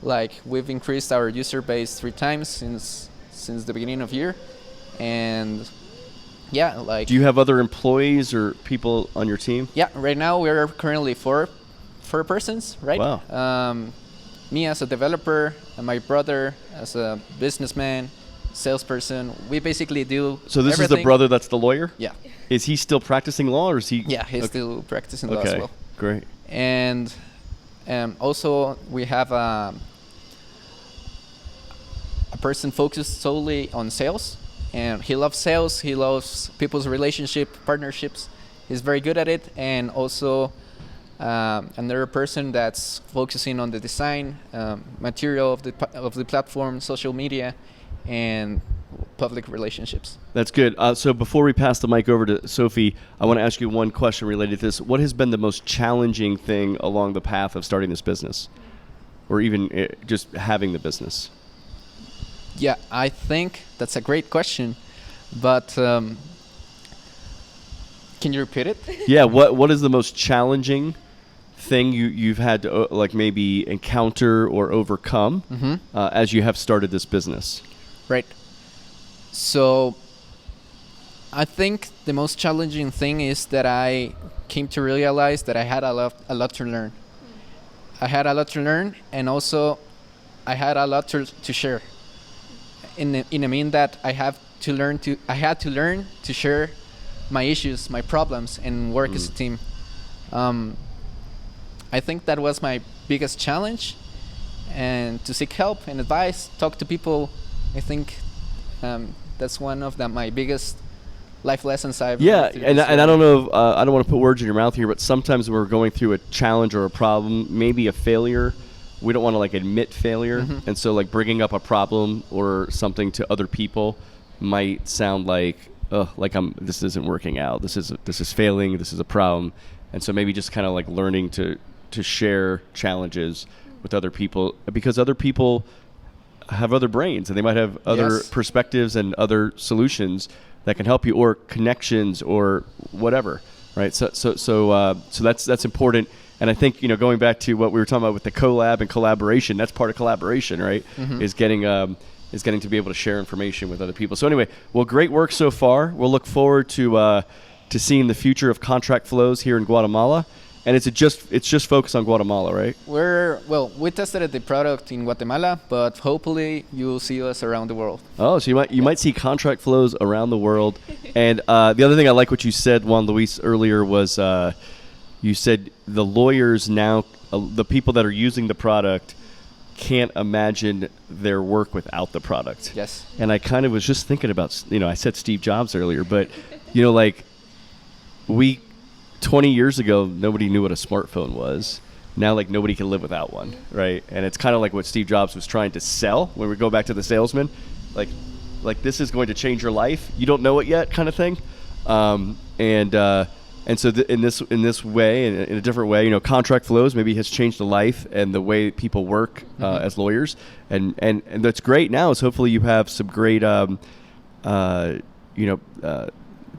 Speaker 2: Like we've increased our user base 3 times since the beginning of year, and yeah, like. Do
Speaker 1: you have other employees or people on your team?
Speaker 2: Yeah, right now we're currently 4 persons, right?
Speaker 1: Wow.
Speaker 2: Me as a developer, and my brother as a businessman, salesperson. We basically do.
Speaker 1: So this
Speaker 2: everything.
Speaker 1: Is the brother that's the lawyer?
Speaker 2: Yeah.
Speaker 1: Is he still practicing law, or is he?
Speaker 2: Yeah, he's still practicing law as well.
Speaker 1: Great.
Speaker 2: And also we have a person focused solely on sales, and he loves sales. He loves people's partnerships. He's very good at it, and also. Another person that's focusing on the design, material of the platform, social media, and public relationships.
Speaker 1: That's good. So before we pass the mic over to Sophie, I want to ask you one question related to this. What has been the most challenging thing along the path of starting this business, or even just having the business?
Speaker 2: Yeah, I think that's a great question, but can you repeat it?
Speaker 1: Yeah, what is the most challenging thing you've had to like maybe encounter or overcome as you have started this business?
Speaker 2: Right. So I think the most challenging thing is that I came to realize that I had a lot to learn. I had a lot to learn, and also I had a lot to share. In a mean that I had to learn to share my issues, my problems, and work as a team. I think that was my biggest challenge, and to seek help and advice, talk to people. I think that's one of my biggest life lessons I've learned.
Speaker 1: And I don't know if, I don't want to put words in your mouth here, but sometimes we're going through a challenge or a problem, maybe a failure. We don't want to like admit failure, and so like bringing up a problem or something to other people might sound like, this isn't working out. This is failing. This is a problem, and so maybe just kind of like learning to share challenges with other people, because other people have other brains and they might have other perspectives and other solutions that can help you, or connections or whatever, right? So that's important. And I think, going back to what we were talking about with the collab and collaboration, that's part of collaboration, right? Is getting to be able to share information with other people. So anyway, well, great work so far. We'll look forward to seeing the future of contract flows here in Guatemala. And it's just focused on Guatemala, right?
Speaker 2: We tested the product in Guatemala, but hopefully you'll see us around the world.
Speaker 1: Oh, so you might see contract flows around the world. And the other thing I like what you said, Juan Luis, earlier was you said the lawyers now, the people that are using the product, can't imagine their work without the product.
Speaker 2: Yes.
Speaker 1: And I kind of was just thinking about, I said Steve Jobs earlier, but 20 years ago, nobody knew what a smartphone was. Now, like, nobody can live without one, right? And it's kind of like what Steve Jobs was trying to sell when we go back to the salesman. Like this is going to change your life. You don't know it yet, kind of thing. And so in this way, in a different way, contract flows maybe has changed the life and the way people work as lawyers. And that's great now is hopefully you have some great,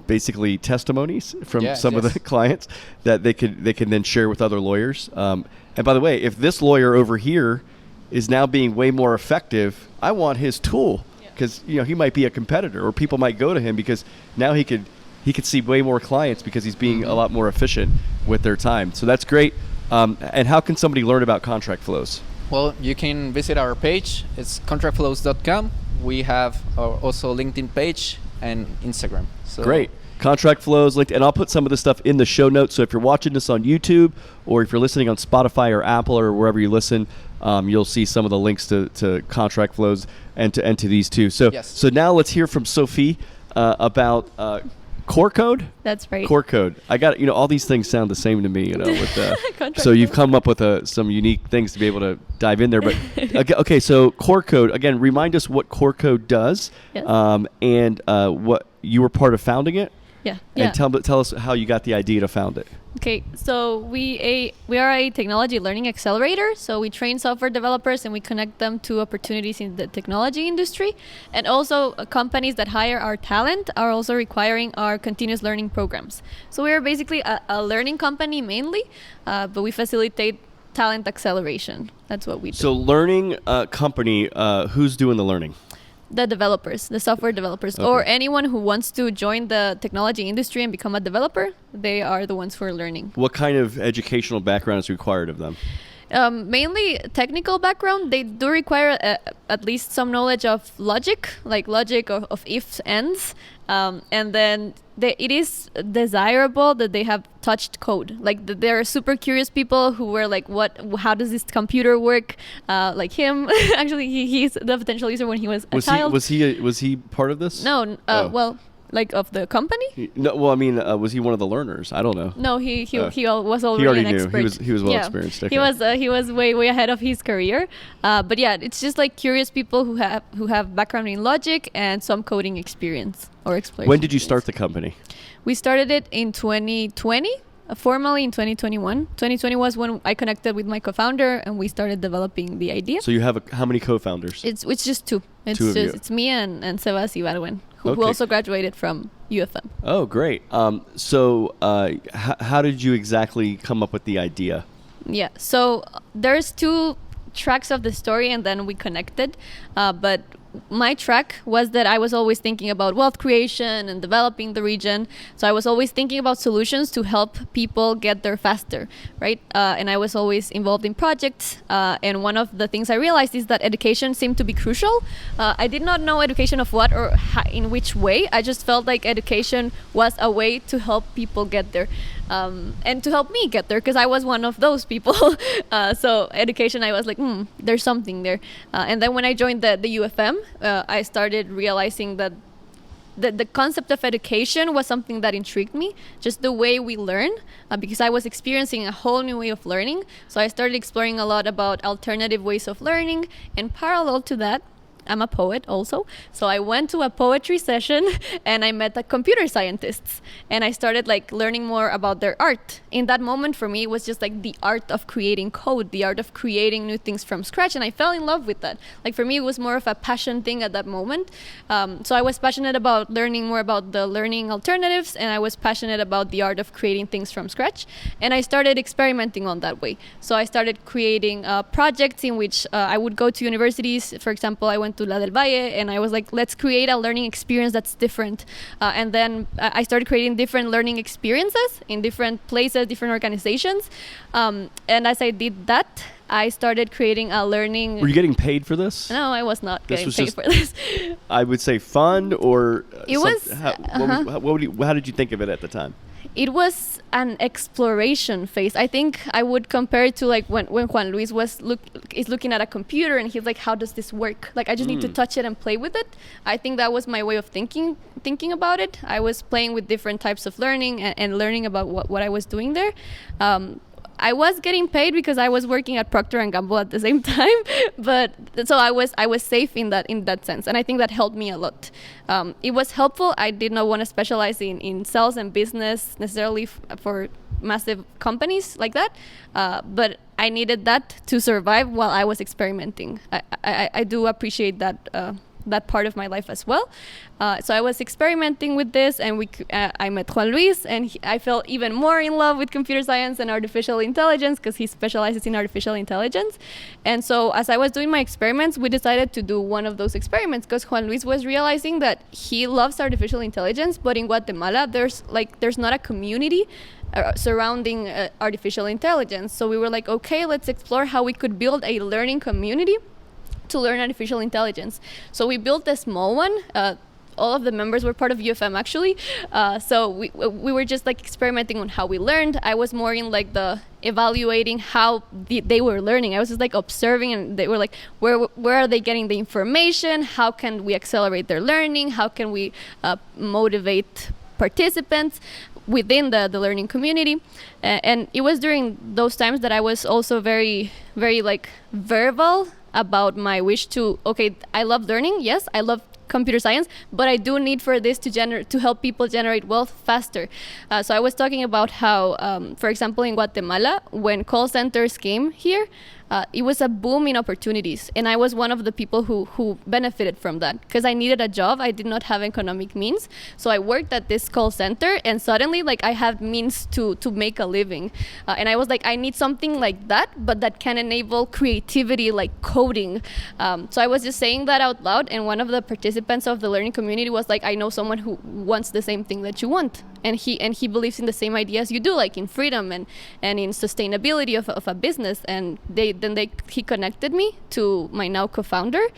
Speaker 1: basically testimonies from some of the clients that they can then share with other lawyers. And by the way, if this lawyer over here is now being way more effective, I want his tool, because he might be a competitor, or people might go to him because now he could see way more clients because he's being a lot more efficient with their time. So that's great. And how can somebody learn about contract flows?
Speaker 2: Well, you can visit our page. It's contractflows.com. We have our also LinkedIn page and Instagram. So
Speaker 1: great. Contract flows linked, and I'll put some of this stuff in the show notes. So if you're watching this on YouTube, or if you're listening on Spotify or Apple or wherever you listen, you'll see some of the links to contract flows and to these two. So now let's hear from Sophie about core code.
Speaker 3: That's right.
Speaker 1: Core code. I got all these things sound the same to me. With so you've come up with some unique things to be able to dive in there. But okay, so core code again. Remind us what core code does, and what you were part of founding it.
Speaker 3: Yeah.
Speaker 1: And tell us how you got the idea to found it.
Speaker 3: Okay, so we are a technology learning accelerator. So we train software developers and we connect them to opportunities in the technology industry. And also companies that hire our talent are also requiring our continuous learning programs. So we are basically a learning company mainly, but we facilitate talent acceleration. That's what we do.
Speaker 1: So learning company, who's doing the learning?
Speaker 3: The developers, the software developers, or anyone who wants to join the technology industry and become a developer, they are the ones who are learning. What kind of educational background is required of them? Mainly technical background. They do require at least some knowledge of logic, like logic of ifs, ends. And then it is desirable that they have touched code. Like there are super curious people who were like, how does this computer work? Like him, actually he's the potential user when he was a child. Was he part of this? No, well, like of the company?
Speaker 1: No, well, I mean, was he one of the learners? I don't know.
Speaker 3: No, he was already,
Speaker 1: he already
Speaker 3: an
Speaker 1: knew.
Speaker 3: expert.
Speaker 1: He was well experienced. Okay.
Speaker 3: He was way ahead of his career. But yeah, it's just like curious people who have background in logic and some coding experience or exploration.
Speaker 1: When did you start the company?
Speaker 3: We started it in 2020. Formally in 2021. 2020 was when I connected with my co-founder and we started developing the idea.
Speaker 1: So you have how many co-founders?
Speaker 3: It's just two. It's me and Sebas Ibarwen, who also graduated from UFM.
Speaker 1: Oh, great. So how did you exactly come up with the idea?
Speaker 3: Yeah. So there's two tracks of the story and then we connected. But my track was that I was always thinking about wealth creation and developing the region. So I was always thinking about solutions to help people get there faster, right? And I was always involved in projects. And one of the things I realized is that education seemed to be crucial. I did not know education of what or in which way. I just felt like education was a way to help people get there. And to help me get there, because I was one of those people. So education, I was like, there's something there. And then when I joined the UFM, I started realizing that the concept of education was something that intrigued me, just the way we learn, because I was experiencing a whole new way of learning. So I started exploring a lot about alternative ways of learning, and parallel to that, I'm a poet also. So I went to a poetry session and I met the computer scientists and I started like learning more about their art. In that moment for me, it was just like the art of creating code, the art of creating new things from scratch. And I fell in love with that. Like for me, it was more of a passion thing at that moment. So I was passionate about learning more about the learning alternatives and I was passionate about the art of creating things from scratch. And I started experimenting on that way. So I started creating projects in which I would go to universities. For example, I went to La del Valle and I was like, let's create a learning experience that's different. And then I started creating different learning experiences in different places, different organizations. And as I did that, I started creating a learning...
Speaker 1: Were you getting paid for this?
Speaker 3: No, I was not getting paid for this.
Speaker 1: I would say fun or...
Speaker 3: It was...
Speaker 1: How did you think of it at the time?
Speaker 3: It was an exploration phase. I think I would compare it to like when Juan Luis is looking at a computer and he's like, how does this work? Like I just need to touch it and play with it. I think that was my way of thinking about it. I was playing with different types of learning and learning about what I was doing there. I was getting paid because I was working at Procter & Gamble at the same time, but so I was safe in that sense, and I think that helped me a lot. It was helpful. I did not want to specialize in sales and business necessarily for massive companies like that, but I needed that to survive while I was experimenting. I do appreciate that part of my life as well. So I was experimenting with this and I met Juan Luis and I fell even more in love with computer science and artificial intelligence because he specializes in artificial intelligence. And so as I was doing my experiments, we decided to do one of those experiments because Juan Luis was realizing that he loves artificial intelligence, but in Guatemala, there's not a community surrounding artificial intelligence. So we were like, okay, let's explore how we could build a learning community to learn artificial intelligence. So we built a small one. All of the members were part of UFM actually. So we were just like experimenting on how we learned. I was more in like the evaluating how they were learning. I was just like observing and they were like, where are they getting the information? How can we accelerate their learning? How can we motivate participants within the learning community? And it was during those times that I was also very, very like verbal about my wish to, okay, I love learning. Yes, I love computer science, but I do need for this to help people generate wealth faster. So I was talking about how, for example, in Guatemala, when call centers came here, it was a boom in opportunities. And I was one of the people who benefited from that because I needed a job. I did not have economic means. So I worked at this call center and suddenly like I had means to make a living. And I was like, I need something like that, but that can enable creativity like coding. So I was just saying that out loud. And one of the participants of the learning community was like, I know someone who wants the same thing that you want. And he believes in the same ideas you do, like in freedom and in sustainability of a business. And he connected me to my now co-founder,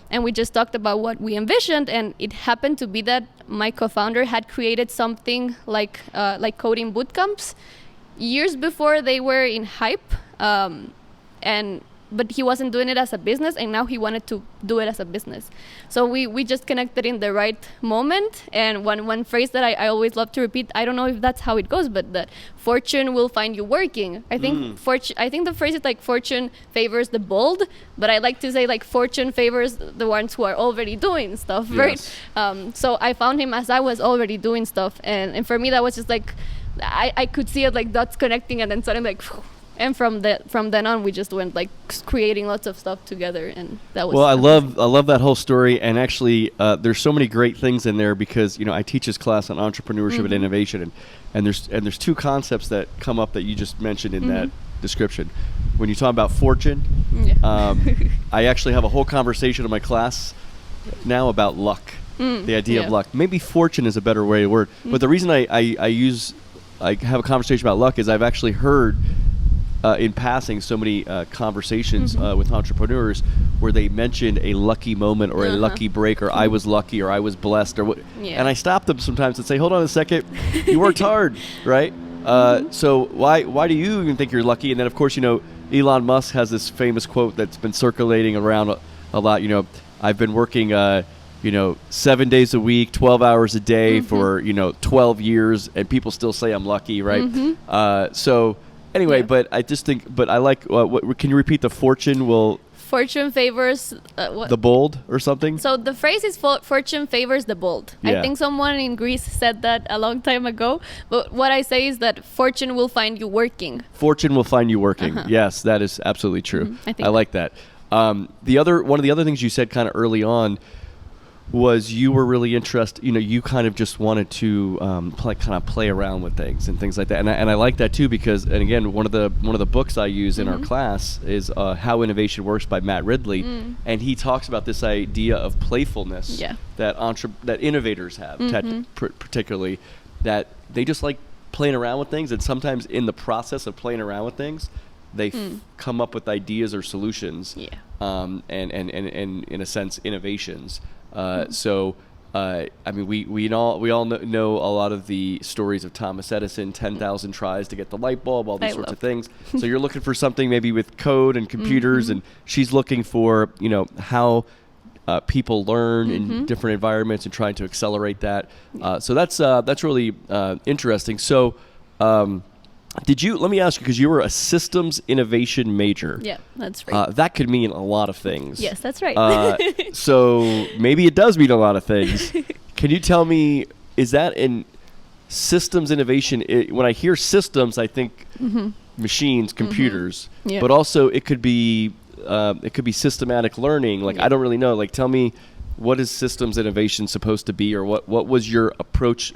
Speaker 3: and we just talked about what we envisioned. And it happened to be that my co-founder had created something like coding bootcamps years before they were in hype, and but he wasn't doing it as a business, and now he wanted to do it as a business. So we just connected in the right moment. And one phrase that I always love to repeat, I don't know if that's how it goes, but that fortune will find you working. I think I think the phrase is like fortune favors the bold, but I like to say like fortune favors the ones who are already doing stuff, right? So I found him as I was already doing stuff, and for me that was just like I could see it like dots connecting, and then suddenly like phew. And from then on, we just went like creating lots of stuff together, and that was.
Speaker 1: Well, I love that whole story, and actually, there's so many great things in there because I teach this class on entrepreneurship and innovation, and there's two concepts that come up that you just mentioned in that description. When you talk about fortune, I actually have a whole conversation in my class now about luck, the idea of luck. Maybe fortune is a better way to word, but the reason I have a conversation about luck is I've actually heard. In passing, so many conversations with entrepreneurs where they mentioned a lucky moment or a lucky break, or I was lucky, or I was blessed, or what. And I stop them sometimes and say, "Hold on a second, you worked hard, right? So why do you even think you're lucky?" And then, of course, Elon Musk has this famous quote that's been circulating around a lot. I've been working 7 days a week, 12 hours a day for 12 years, and people still say I'm lucky, right? So. Anyway, but I just think, I like, can you repeat the fortune will...
Speaker 3: Fortune favors...
Speaker 1: the bold or something?
Speaker 3: So the phrase is fortune favors the bold. Yeah. I think someone in Greece said that a long time ago. But what I say is that fortune will find you working.
Speaker 1: Fortune will find you working. Yes, that is absolutely true. I like that. One of the other things you said kind of early on was you were really interested, you kind of just wanted to play around with things and things like that. And I like that too, because, and again, one of the books I use in our class is How Innovation Works by Matt Ridley. And he talks about this idea of playfulness that innovators have, particularly, that they just like playing around with things. And sometimes in the process of playing around with things, they come up with ideas or solutions, and in a sense, innovations. So, I mean, we all know a lot of the stories of Thomas Edison, 10,000 tries to get the light bulb, all these sorts of things. So you're looking for something maybe with code and computers, and she's looking for, how people learn in different environments and trying to accelerate that. So that's really interesting. So, let me ask you, because you were a systems innovation major. Yeah,
Speaker 3: that's right.
Speaker 1: That could mean a lot of things.
Speaker 3: Yes, that's right.
Speaker 1: So maybe it does mean a lot of things. Can you tell me, is that in systems innovation? When I hear systems, I think machines, computers, but also it could be systematic learning. Like, I don't really know. Like, tell me, what is systems innovation supposed to be, or what was your approach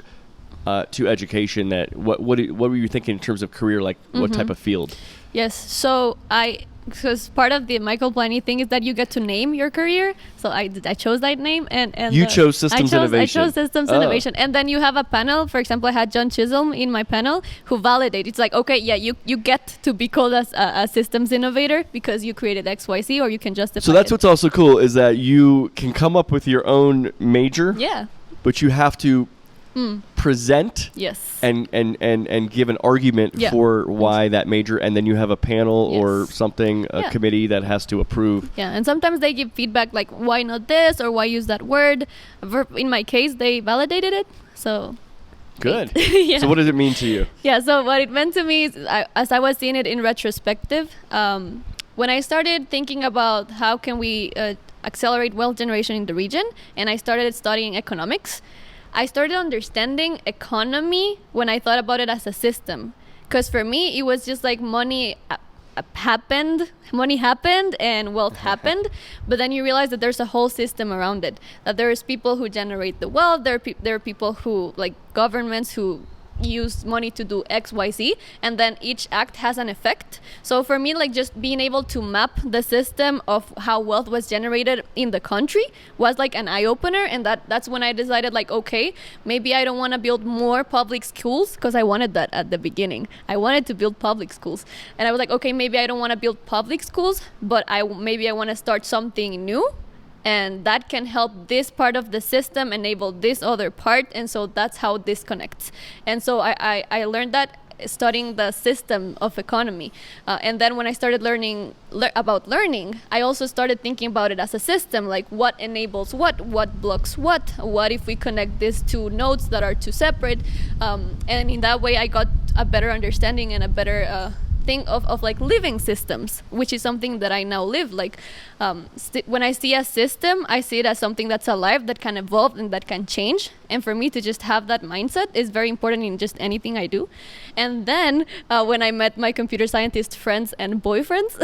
Speaker 1: to education? That what were you thinking in terms of career, like what type of field?
Speaker 3: Yes, so because part of the Michael Polanyi thing is that you get to name your career. So I chose that name, and
Speaker 1: you chose systems innovation.
Speaker 3: I chose systems innovation, and then you have a panel. For example, I had John Chisholm in my panel who validated. It's like, okay, yeah, you get to be called as a systems innovator because you created XYZ, or you can justify.
Speaker 1: So that's what's also cool, is that you can come up with your own major.
Speaker 3: Yeah.
Speaker 1: But you have to present and give an argument for why that major, and then you have a panel or something, a committee that has to approve.
Speaker 3: Yeah, and sometimes they give feedback like, why not this, or why use that word. In my case, they validated it, so...
Speaker 1: Good. So what does it mean to you?
Speaker 3: Yeah, so what it meant to me is, as I was seeing it in retrospective, when I started thinking about how can we accelerate wealth generation in the region, and I started studying economics, I started understanding economy when I thought about it as a system. Because for me, it was just like money happened and wealth happened. But then you realize that there's a whole system around it. That there's people who generate the wealth. There are people who, like governments, who use money to do X, Y, Z, and then each act has an effect. So for me, like just being able to map the system of how wealth was generated in the country was like an eye-opener, and that's when I decided, like, okay, maybe I don't want to build more public schools, because I wanted that at the beginning. I wanted to build public schools, and I was like, okay, maybe I don't want to build public schools, but maybe I want to start something new, and that can help this part of the system enable this other part, and so that's how this connects. And so I learned that studying the system of economy. And then when I started learning about learning, I also started thinking about it as a system, like what enables what blocks what if we connect these two nodes that are two separate. And in that way, I got a better understanding and a better thing of like living systems, which is something that I now live. Like when I see a system, I see it as something that's alive, that can evolve and that can change. And for me to just have that mindset is very important in just anything I do. And then when I met my computer scientist friends and boyfriends,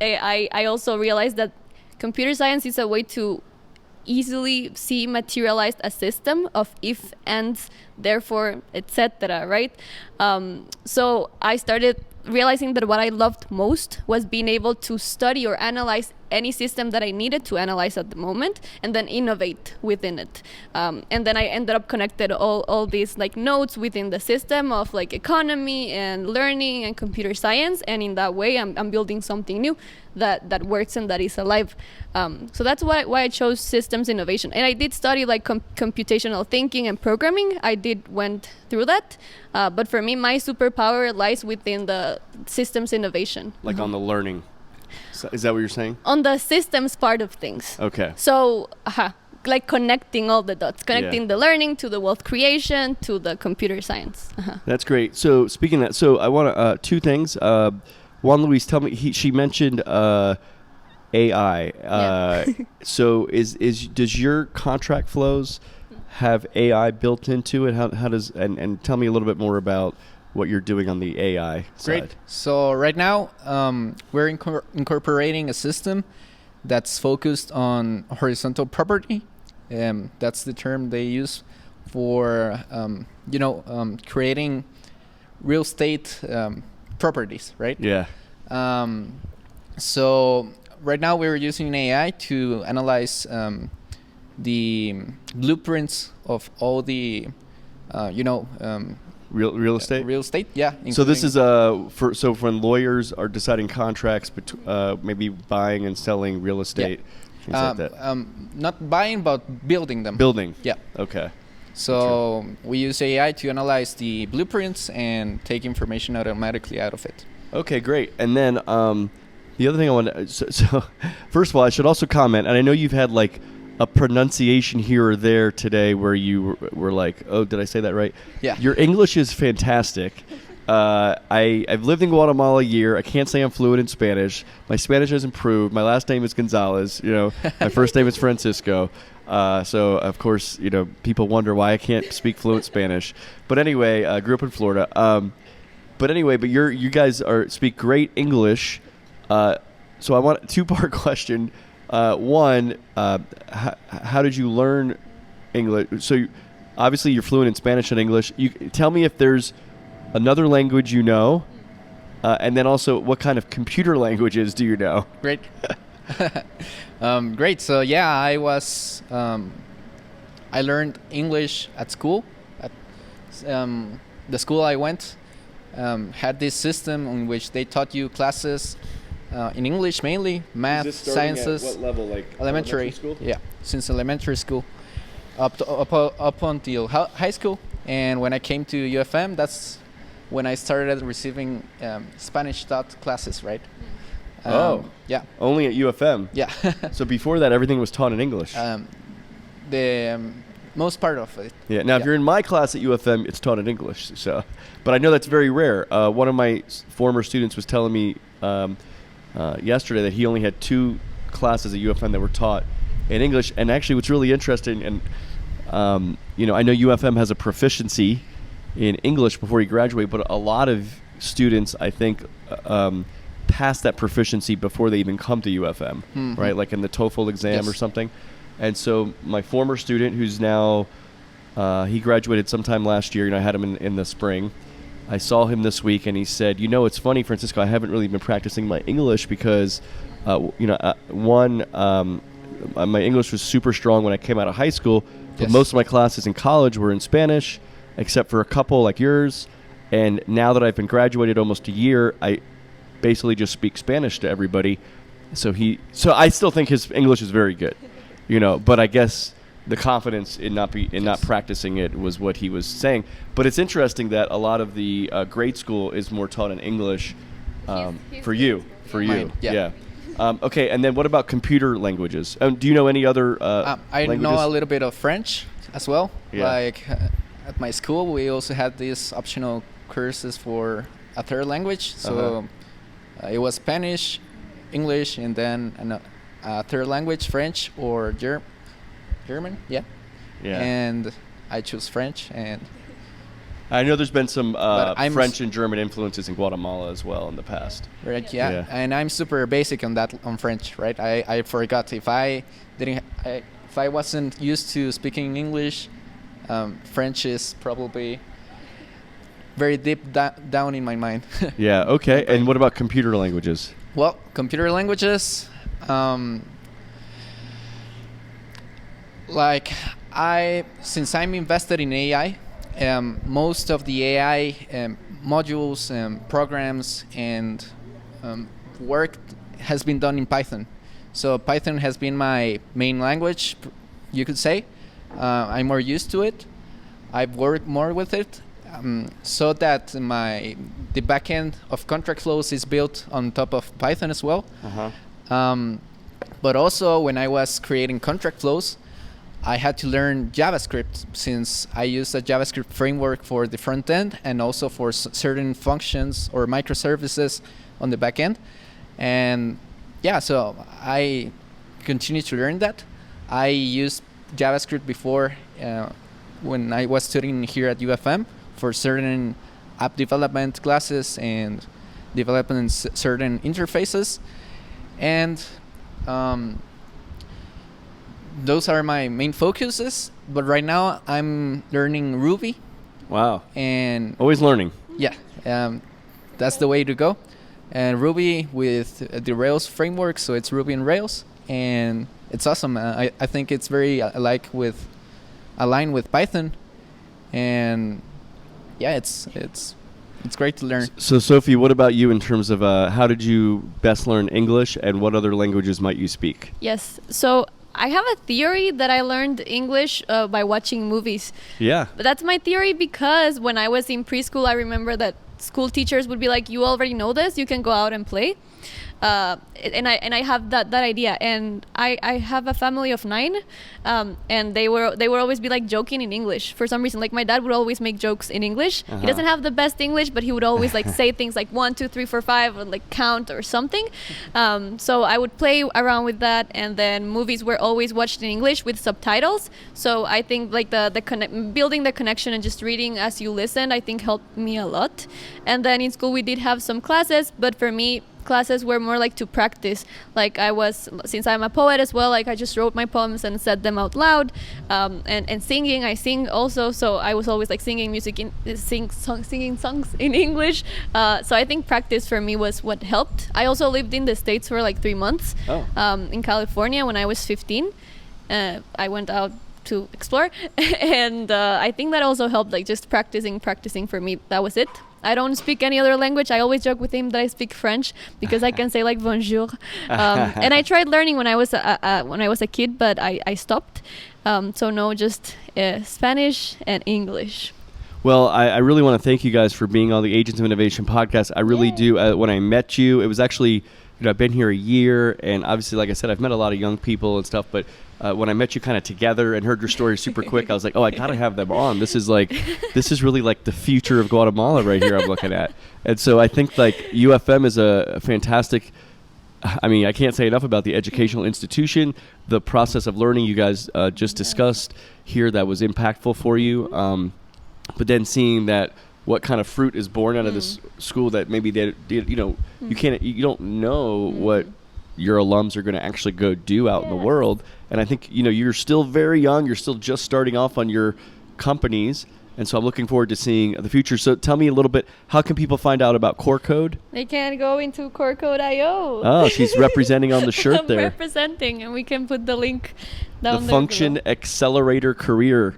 Speaker 3: I also realized that computer science is a way to easily see materialized a system of if, and, therefore, etc., right? So I started realizing that what I loved most was being able to study or analyze any system that I needed to analyze at the moment, and then innovate within it. And then I ended up connected all these like nodes within the system of like economy and learning and computer science, and in that way I'm building something new that works and that is alive. So that's why I chose systems innovation. And I did study like computational thinking and programming. I went through that, but for me my superpower lies within the systems innovation.
Speaker 1: Like on the learning. So is that what you're saying? On
Speaker 3: the systems part of things.
Speaker 1: Okay.
Speaker 3: So, like connecting all the dots, connecting the learning to the wealth creation to the computer science.
Speaker 1: That's great. So speaking of that, so I want to, two things. Juan Luis, tell me, she mentioned AI. So does your contract flows have AI built into it? How does, and tell me a little bit more about what you're doing on the AI side.
Speaker 2: Great. So right now, we're incorporating a system that's focused on horizontal property. That's the term they use for, creating real estate properties, right?
Speaker 1: Yeah.
Speaker 2: So right now we're using AI to analyze the blueprints of all the,
Speaker 1: Real estate?
Speaker 2: Real estate, yeah.
Speaker 1: So this is so when lawyers are deciding contracts, maybe buying and selling real estate, things like that.
Speaker 2: Not buying, but building them.
Speaker 1: Building.
Speaker 2: Yeah.
Speaker 1: Okay.
Speaker 2: So we use AI to analyze the blueprints and take information automatically out of it.
Speaker 1: Okay, great. And then the other thing I want to, so first of all, I should also comment, and I know you've had like a pronunciation here or there today where you were like, oh, did I say that right?
Speaker 2: Yeah.
Speaker 1: Your English is fantastic. I've lived in Guatemala a year. I can't say I'm fluent in Spanish. My Spanish has improved. My last name is Gonzalez. My first name is Francisco. So of course, people wonder why I can't speak fluent Spanish. But anyway, I grew up in Florida. But you guys speak great English. So I want a two-part question. One, how did you learn English? So obviously you're fluent in Spanish and English. You tell me if there's another language you know, and then also what kind of computer languages do you know?
Speaker 2: Great. Great. So yeah, I learned English at school. At the school I went had this system in which they taught you classes in English mainly, math, sciences.
Speaker 1: At what level, like
Speaker 2: elementary
Speaker 1: school?
Speaker 2: Yeah, since elementary school up until high school. And when I came to UFM, that's when I started receiving Spanish taught classes, right? Yeah.
Speaker 1: Only at UFM?
Speaker 2: Yeah.
Speaker 1: So before that, everything was taught in English?
Speaker 2: The most part of it.
Speaker 1: Yeah. Now, if you're in my class at UFM, it's taught in English. So, but I know that's very rare. One of my former students was telling me yesterday that he only had 2 classes at UFM that were taught in English. And actually, what's really interesting, and I know UFM has a proficiency in English before you graduate, but a lot of students, I think, pass that proficiency before they even come to UFM, right? Like in the TOEFL exam or something. And so my former student, who's now, he graduated sometime last year, I had him in the spring. I saw him this week, and he said, it's funny, Francisco, I haven't really been practicing my English because, my English was super strong when I came out of high school, but most of my classes in college were in Spanish, except for a couple like yours. And now that I've been graduated almost a year, I basically just speak Spanish to everybody. So I still think his English is very good, but I guess the confidence in not practicing it was what he was saying. But it's interesting that a lot of the grade school is more taught in English for you.
Speaker 2: Mine, yeah.
Speaker 1: Okay, and then what about computer languages? Do you know any other
Speaker 2: I
Speaker 1: languages?
Speaker 2: know a little bit of French as well.
Speaker 1: Yeah.
Speaker 2: Like at my school, we also had these optional courses for a third language. So it was Spanish, English, and then a third language, French or German. Yeah. And I choose French. And
Speaker 1: I know there's been some French
Speaker 2: I'm
Speaker 1: and German influences in Guatemala as well in the past.
Speaker 2: Right. Yeah. And I'm super basic on French. Right. I forgot if I wasn't used to speaking English, French is probably very deep down in my mind.
Speaker 1: Yeah. Okay. And what about computer languages?
Speaker 2: Well, computer languages, since I'm invested in AI, most of the AI modules and programs and work has been done in Python. So Python has been my main language, you could say. I'm more used to it. I've worked more with it, so that the backend of contract flows is built on top of Python as well. But also when I was creating contract flows, I had to learn JavaScript, since I use a JavaScript framework for the front end and also for certain functions or microservices on the back end. And yeah, so I continue to learn that. I used JavaScript before when I was studying here at UFM for certain app development classes and developing certain interfaces. And those are my main focuses. But right now I'm learning Ruby.
Speaker 1: Wow.
Speaker 2: And
Speaker 1: always learning.
Speaker 2: Yeah, that's the way to go. And Ruby with the Rails framework, so it's Ruby and Rails, and it's awesome. I think it's very aligned with Python, and yeah, it's great to learn.
Speaker 1: So Sophie, what about you in terms of how did you best learn English, and what other languages might you speak?
Speaker 3: Yes. So I have a theory that I learned English by watching movies.
Speaker 1: Yeah.
Speaker 3: But that's my theory because when I was in preschool, I remember that school teachers would be like, you already know this, you can go out and play. And I have that idea, and I have a family of 9, and they would always be like joking in English for some reason. Like my dad would always make jokes in English. He doesn't have the best English, but he would always like say things like 1, 2, 3, 4, 5, or like count or something. So I would play around with that, and then movies were always watched in English with subtitles. So I think like building the connection and just reading as you listen, I think helped me a lot. And then in school we did have some classes, but for me, classes were more like to practice. Like since I'm a poet as well, like I just wrote my poems and said them out loud. And singing, I sing also, so I was always like singing songs in English. So I think practice for me was what helped. I also lived in the States for like 3 months. In California when I was 15. I went out to explore, and I think that also helped, like just practicing for me. That was it. I don't speak any other language. I always joke with him that I speak French because I can say like bonjour. And I tried learning when I was a kid, but I stopped. So no, just Spanish and English.
Speaker 1: Well, I really want to thank you guys for being on the Agents of Innovation podcast. I really do. When I met you, it was actually, I've been here a year, and obviously, like I said, I've met a lot of young people and stuff, but when I met you kind of together and heard your story super quick, I was like, oh, I got to have them on. This is really like the future of Guatemala right here I'm looking at. And so I think like UFM is a fantastic, I mean, I can't say enough about the educational institution, the process of learning you guys just discussed here that was impactful for you. But then seeing that what kind of fruit is born out of this school that maybe you don't know what your alums are going to actually go do out in the world. And I think, you're still very young. You're still just starting off on your companies. And so I'm looking forward to seeing the future. So tell me a little bit, how can people find out about Core Code?
Speaker 3: They can go into corecode.io.
Speaker 1: Oh, she's representing on the shirt there.
Speaker 3: I'm representing, and we can put the link down there.
Speaker 1: The Function below. Accelerator Career.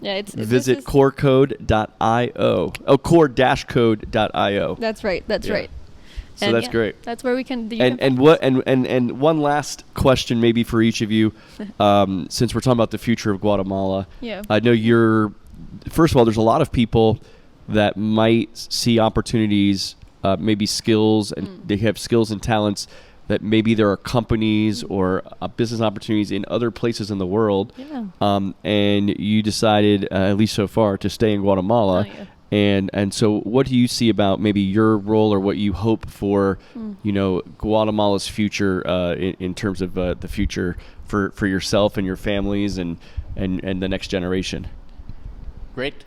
Speaker 3: Yeah,
Speaker 1: visit corecode.io. Oh, core-code.io.
Speaker 3: That's right.
Speaker 1: So that's great.
Speaker 3: That's where we can.
Speaker 1: And one last question, maybe for each of you, since we're talking about the future of Guatemala.
Speaker 3: Yeah.
Speaker 1: I know first of all, there's a lot of people that might see opportunities, maybe skills, and they have skills and talents that maybe there are companies or business opportunities in other places in the world.
Speaker 3: Yeah.
Speaker 1: And you decided, at least so far, to stay in Guatemala.
Speaker 3: Oh, yeah.
Speaker 1: And so what do you see about maybe your role or what you hope for, Guatemala's future in terms of the future for yourself and your families and the next generation?
Speaker 2: Great.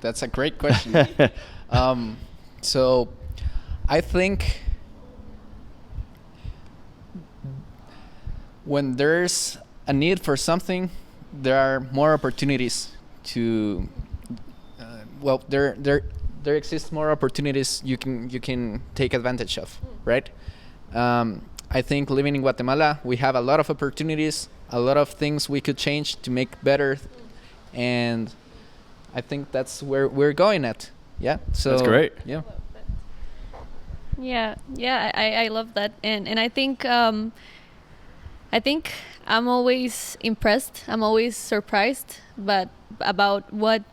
Speaker 2: That's a great question. So I think when there's a need for something, there are more opportunities to there exists more opportunities you can take advantage of, right? I think living in Guatemala, we have a lot of opportunities, a lot of things we could change to make better, and I think that's where we're going at. Yeah. So
Speaker 1: that's great.
Speaker 2: Yeah.
Speaker 3: Yeah, I love that, and I think I'm always impressed. I'm always surprised, about what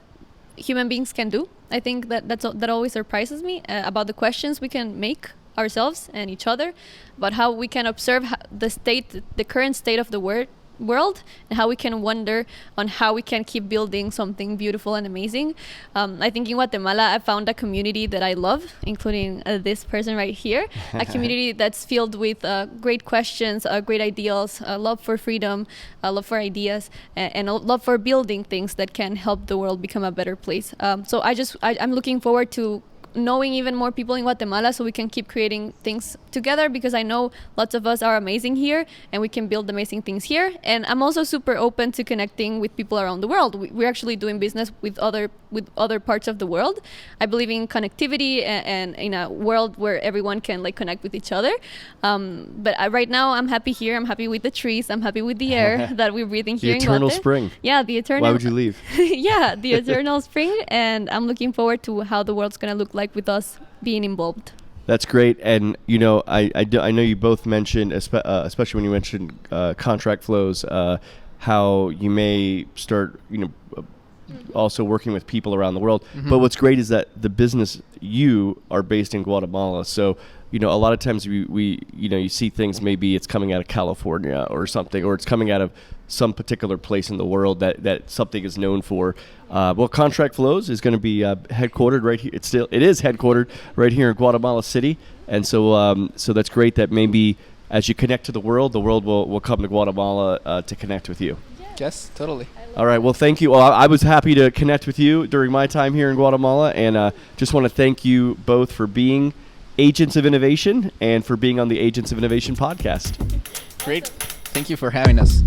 Speaker 3: human beings can do. I think that always surprises me about the questions we can make ourselves and each other, about how we can observe the current state of the world, and how we can wonder on how we can keep building something beautiful and amazing. I think in Guatemala I found a community that I love, including this person right here, a community that's filled with great questions, great ideals, love for freedom, love for ideas, and a love for building things that can help the world become a better place. So I'm looking forward to knowing even more people in Guatemala so we can keep creating things together, because I know lots of us are amazing here and we can build amazing things here. And I'm also super open to connecting with people around the world. We're actually doing business with other parts of the world. I believe in connectivity and in a world where everyone can connect with each other. But right now I'm happy here. I'm happy with the trees. I'm happy with the air that we're breathing here in Guate.
Speaker 1: The eternal spring.
Speaker 3: Yeah, the eternal.
Speaker 1: Why would you leave?
Speaker 3: Yeah, the eternal spring. And I'm looking forward to how the world's going to look like with us being involved.
Speaker 1: That's great. And, I know you both mentioned, especially when you mentioned contract flows, how you may start, also working with people around the world. Mm-hmm. But what's great is that the business, you are based in Guatemala. So, a lot of times you see things, maybe it's coming out of California or something, or it's coming out of some particular place in the world that something is known for. Well, Contract Flows is going to be headquartered right here. It is headquartered right here in Guatemala City. And so that's great that maybe as you connect to the world will come to Guatemala to connect with you.
Speaker 2: Yes, totally.
Speaker 1: All right. Well, thank you. Well, I was happy to connect with you during my time here in Guatemala, and just want to thank you both for being Agents of Innovation and for being on the Agents of Innovation podcast.
Speaker 2: Great. Thank you for having us.